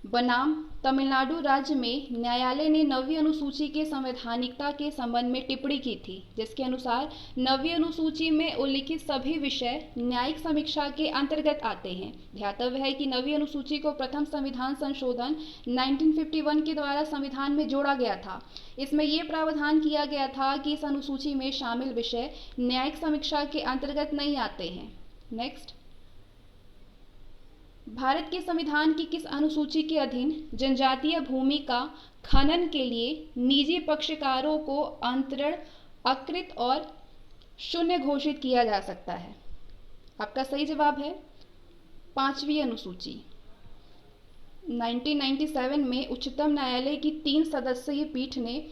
बनाम तमिलनाडु राज्य में न्यायालय ने 9वीं अनुसूची के संवैधानिकता के संबंध में टिप्पणी की थी, जिसके अनुसार 9वीं अनुसूची में उल्लिखित सभी विषय न्यायिक समीक्षा के अंतर्गत आते हैं। ध्यातव्य है कि 9वीं अनुसूची को प्रथम संविधान संशोधन 1951 के द्वारा संविधान में जोड़ा गया था। इसमें यह प्रावधान किया गया था कि इस अनुसूची में शामिल विषय न्यायिक समीक्षा के अंतर्गत नहीं आते हैं। नेक्स्ट, भारत के संविधान की किस अनुसूची के अधीन जनजातीय भूमि का खनन के लिए निजी पक्षकारों को अंतरण, अकृत और शून्य घोषित किया जा सकता है? आपका सही जवाब है 5वीं अनुसूची। 1997 में उच्चतम न्यायालय की 3 सदस्यीय पीठ ने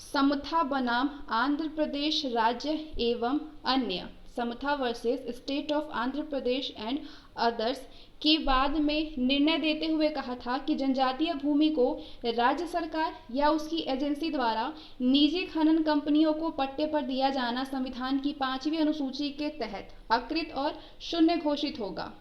समथा बनाम आंध्र प्रदेश राज्य एवं अन्य, Samatha versus state of Andhra Pradesh and others के बाद में निर्णय देते हुए कहा था कि जनजातीय भूमि को राज्य सरकार या उसकी एजेंसी द्वारा निजी खनन कंपनियों को पट्टे पर दिया जाना संविधान की 5वीं अनुसूची के तहत अकृत और शून्य घोषित होगा।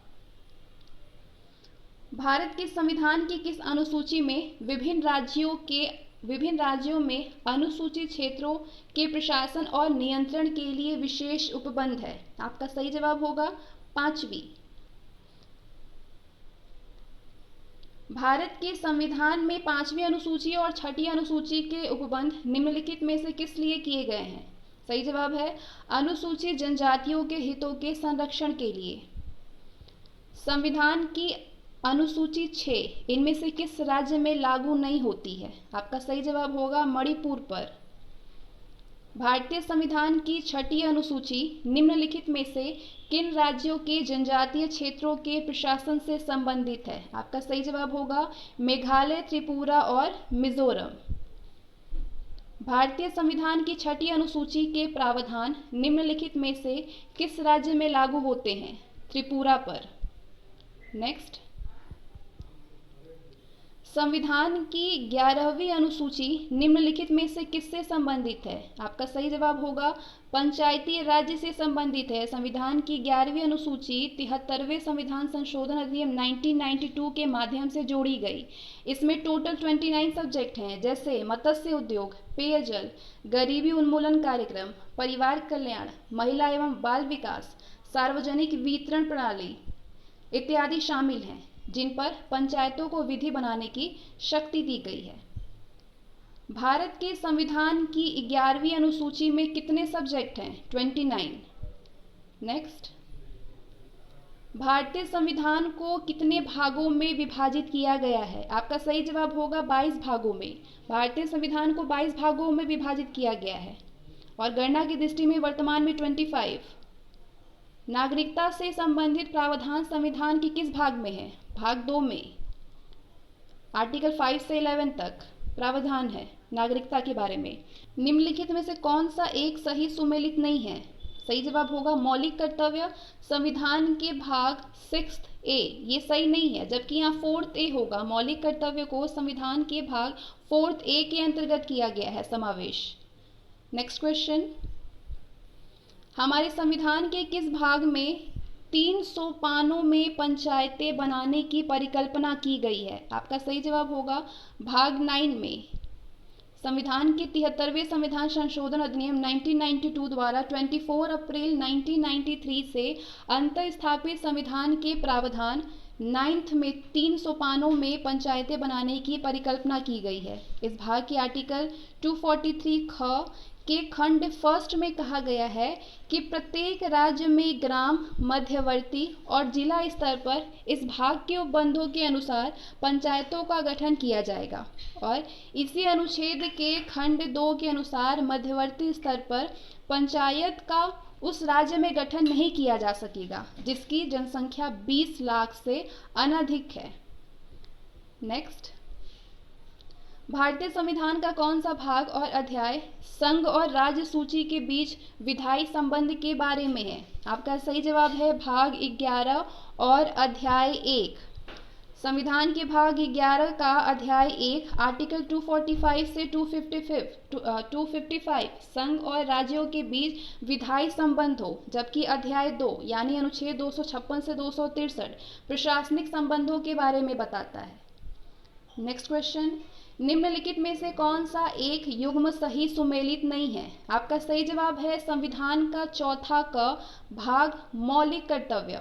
भारत के संविधान की किस अनुसूची में विभिन्न राज्यों में अनुसूचित क्षेत्रों के प्रशासन और नियंत्रण के लिए विशेष उपबंध है? आपका सही जवाब होगा 5वीं। भारत के संविधान में 5वीं अनुसूची और 6ठी अनुसूची के उपबंध निम्नलिखित में से किस लिए किए गए हैं? सही जवाब है अनुसूचित जनजातियों के हितों के संरक्षण के लिए। संविधान की अनुसूची 6 इनमें से किस राज्य में लागू नहीं होती है? आपका सही जवाब होगा मणिपुर पर। भारतीय संविधान की 6ठी अनुसूची निम्नलिखित में से किन राज्यों के जनजातीय क्षेत्रों के प्रशासन से संबंधित है? आपका सही जवाब होगा मेघालय, त्रिपुरा और मिजोरम। भारतीय संविधान की 6ठी अनुसूची के प्रावधान निम्नलिखित में से किस राज्य में लागू होते हैं? त्रिपुरा पर। नेक्स्ट, संविधान की 11वीं अनुसूची निम्नलिखित में से किससे संबंधित है? आपका सही जवाब होगा पंचायती राज्य से संबंधित है। संविधान की 11वीं अनुसूची 73वें संविधान संशोधन अधिनियम 1992 के माध्यम से जोड़ी गई। इसमें टोटल 29 सब्जेक्ट हैं, जैसे मत्स्य उद्योग, पेयजल, गरीबी उन्मूलन कार्यक्रम, परिवार कल्याण, महिला एवं बाल विकास, सार्वजनिक वितरण प्रणाली इत्यादि शामिल हैं, जिन पर पंचायतों को विधि बनाने की शक्ति दी गई है। भारत के संविधान की 11वीं अनुसूची में कितने सब्जेक्ट हैं? 29। नेक्स्ट, भारतीय संविधान को कितने भागों में विभाजित किया गया है? आपका सही जवाब होगा 22 भागों में। भारतीय संविधान को 22 भागों में विभाजित किया गया है और गणना की दृष्टि में वर्तमान में 25। नागरिकता से संबंधित प्रावधान संविधान के किस भाग में है? भाग 2 में। आर्टिकल 5 से 11 तक प्रावधान है नागरिकता के बारे में। निम्नलिखित में से कौन सा एक सही सुमेलित नहीं है? सही जवाब होगा मौलिक कर्तव्य संविधान के भाग 6A, ये सही नहीं है, जबकि यहाँ 4A होगा। मौलिक कर्तव्य को संविधान के भाग 4A के अंतर्गत किया गया है समावेश। नेक्स्ट क्वेश्चन, हमारे संविधान के किस भाग में 300 पानों में पंचायतें बनाने की परिकल्पना की गई है? आपका सही जवाब होगा भाग 9 में। संविधान के 73वें संविधान संशोधन अधिनियम 1992 द्वारा 24 अप्रैल 1993 से अंतः स्थापित संविधान के प्रावधान 9th में 300 पानों में पंचायतें बनाने की परिकल्पना की गई है। इस भाग के आर्टिकल 243 ख के खंड 1 में कहा गया है कि प्रत्येक राज्य में ग्राम, मध्यवर्ती और जिला स्तर पर इस भाग के उपबंधों के अनुसार पंचायतों का गठन किया जाएगा और इसी अनुच्छेद के खंड 2 के अनुसार मध्यवर्ती स्तर पर पंचायत का उस राज्य में गठन नहीं किया जा सकेगा जिसकी जनसंख्या 20 लाख से अनधिक है। नेक्स्ट, भारतीय संविधान का कौन सा भाग और अध्याय संघ और राज्य सूची के बीच विधायी संबंध के बारे में है? आपका सही जवाब है भाग 11 और अध्याय 1। संविधान के भाग 11 का अध्याय 1 आर्टिकल 245 से 255 संघ और राज्यों के बीच विधायी संबंध हो, जबकि अध्याय 2 यानी अनुच्छेद 256 से 263 प्रशासनिक संबंधों के बारे में बताता है। नेक्स्ट क्वेश्चन, निम्नलिखित में से कौन सा एक युग्म सही सुमेलित नहीं है? आपका सही जवाब है संविधान का 4था क भाग मौलिक कर्तव्य,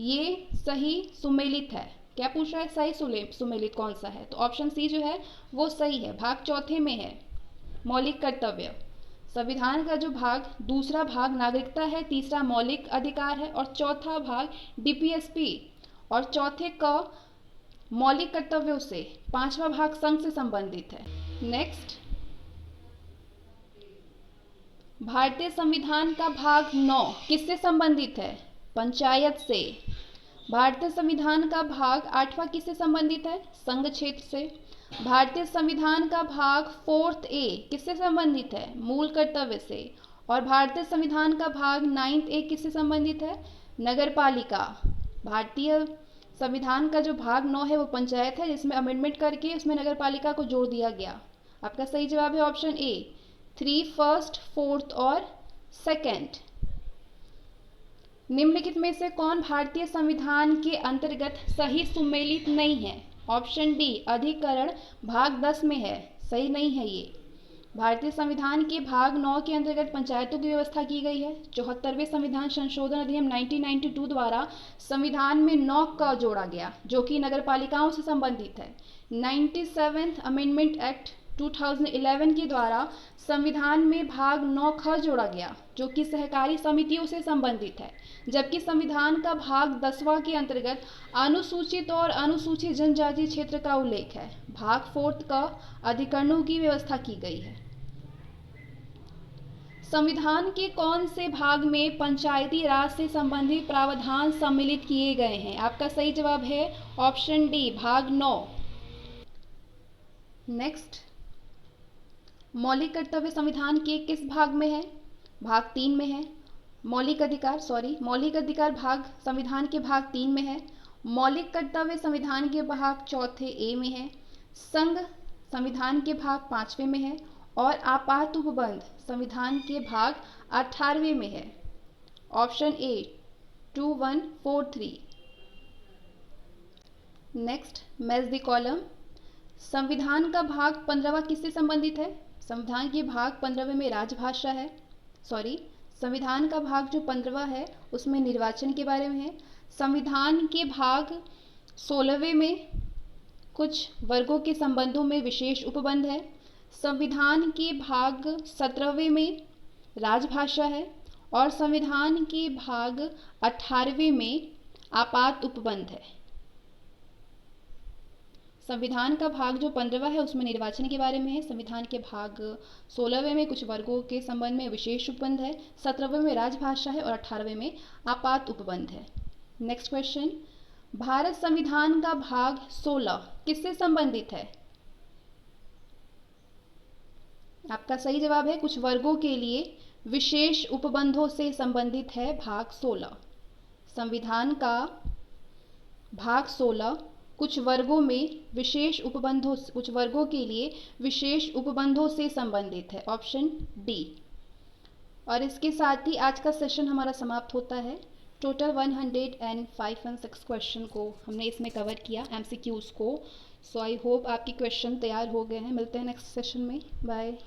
ये सही सुमेलित है। क्या पूछ रहा है सही सुमेलित कौन सा है? तो ऑप्शन सी जो है वो सही है, भाग 4 में है मौलिक कर्तव्य। संविधान का जो भाग दूसरा भाग नागरिकता है, तीसरा मौलिक अधिकार है और चौथा भाग डीपीएसपी और चौथे क मौलिक कर्तव्यों से, 5वां भाग संघ से संबंधित है। नेक्स्ट, भारतीय संविधान का भाग 9 किससे संबंधित है? पंचायत से। भारतीय संविधान का भाग 8वां किससे संबंधित है? संघ क्षेत्र से। भारतीय संविधान का भाग 4A किससे संबंधित है? मूल कर्तव्य से। और भारतीय संविधान का भाग 9A किससे संबंधित है? नगरपालिका। भारतीय संविधान का जो भाग 9 है वो पंचायत है, जिसमें अमेंडमेंट करके उसमें नगरपालिका को जोड़ दिया गया। आपका सही जवाब है ऑप्शन ए 3 फर्स्ट, 4th और 2nd। निम्नलिखित में से कौन भारतीय संविधान के अंतर्गत सही सुमेलित नहीं है? ऑप्शन डी अधिकरण भाग 10 में है, सही नहीं है ये। भारतीय संविधान के भाग 9 के अंतर्गत पंचायतों की व्यवस्था की गई है। 74वें संविधान संशोधन अधिनियम 1992 द्वारा संविधान में 9 क जोड़ा गया जो कि नगरपालिकाओं से संबंधित है। 97th अमेंडमेंट एक्ट 2011 के द्वारा संविधान में भाग 9 ख जोड़ा गया जो कि सहकारी समितियों से संबंधित है, जबकि संविधान का भाग 10वां के अंतर्गत अनुसूचित और अनुसूचित जनजाति क्षेत्र का उल्लेख है। भाग 4th का अधिकरणों की व्यवस्था की गई है। संविधान के कौन से भाग में पंचायती राज से संबंधित प्रावधान सम्मिलित किए गए हैं? आपका सही जवाब है ऑप्शन डी भाग 9। नेक्स्ट, मौलिक कर्तव्य संविधान के किस भाग में है? भाग 3 में है। मौलिक अधिकार भाग संविधान के भाग 3 में है। मौलिक कर्तव्य संविधान के भाग 4 ए में है। संघ संविधान के भाग 5वें में है और आपात उपबंध संविधान के भाग 18वें में है। Option A 2143। Next, match the column. संविधान का भाग 15वां किससे संबंधित है? संविधान के भाग 15वें में राजभाषा है। संविधान का भाग जो 15वां है उसमें निर्वाचन के बारे में है। संविधान के भाग 16वें में कुछ वर्गों के संबंधों में विशेष उपबंध है। संविधान के भाग 17वें में राजभाषा है और संविधान के भाग 18वें में आपात उपबंध है। संविधान का भाग जो 15वां है उसमें निर्वाचन के बारे में है। संविधान के भाग 16वें में कुछ वर्गों के संबंध में विशेष उपबंध है। 17वें में राजभाषा है और 18वें में आपात उपबंध है। नेक्स्ट क्वेश्चन, भारत संविधान का भाग 16 किससे संबंधित है? आपका सही जवाब है कुछ वर्गों के लिए विशेष उपबंधों से संबंधित है भाग 16। संविधान का भाग 16 कुछ वर्गों के लिए विशेष उपबंधों से संबंधित है। Option D. और इसके साथ ही आज का सेशन हमारा समाप्त होता है। टोटल 105 और 6 क्वेश्चन को हमने इसमें कवर किया, एमसीक्यूज को। सो आई होप आपके क्वेश्चन तैयार हो गए हैं। मिलते हैं नेक्स्ट सेशन में। बाय।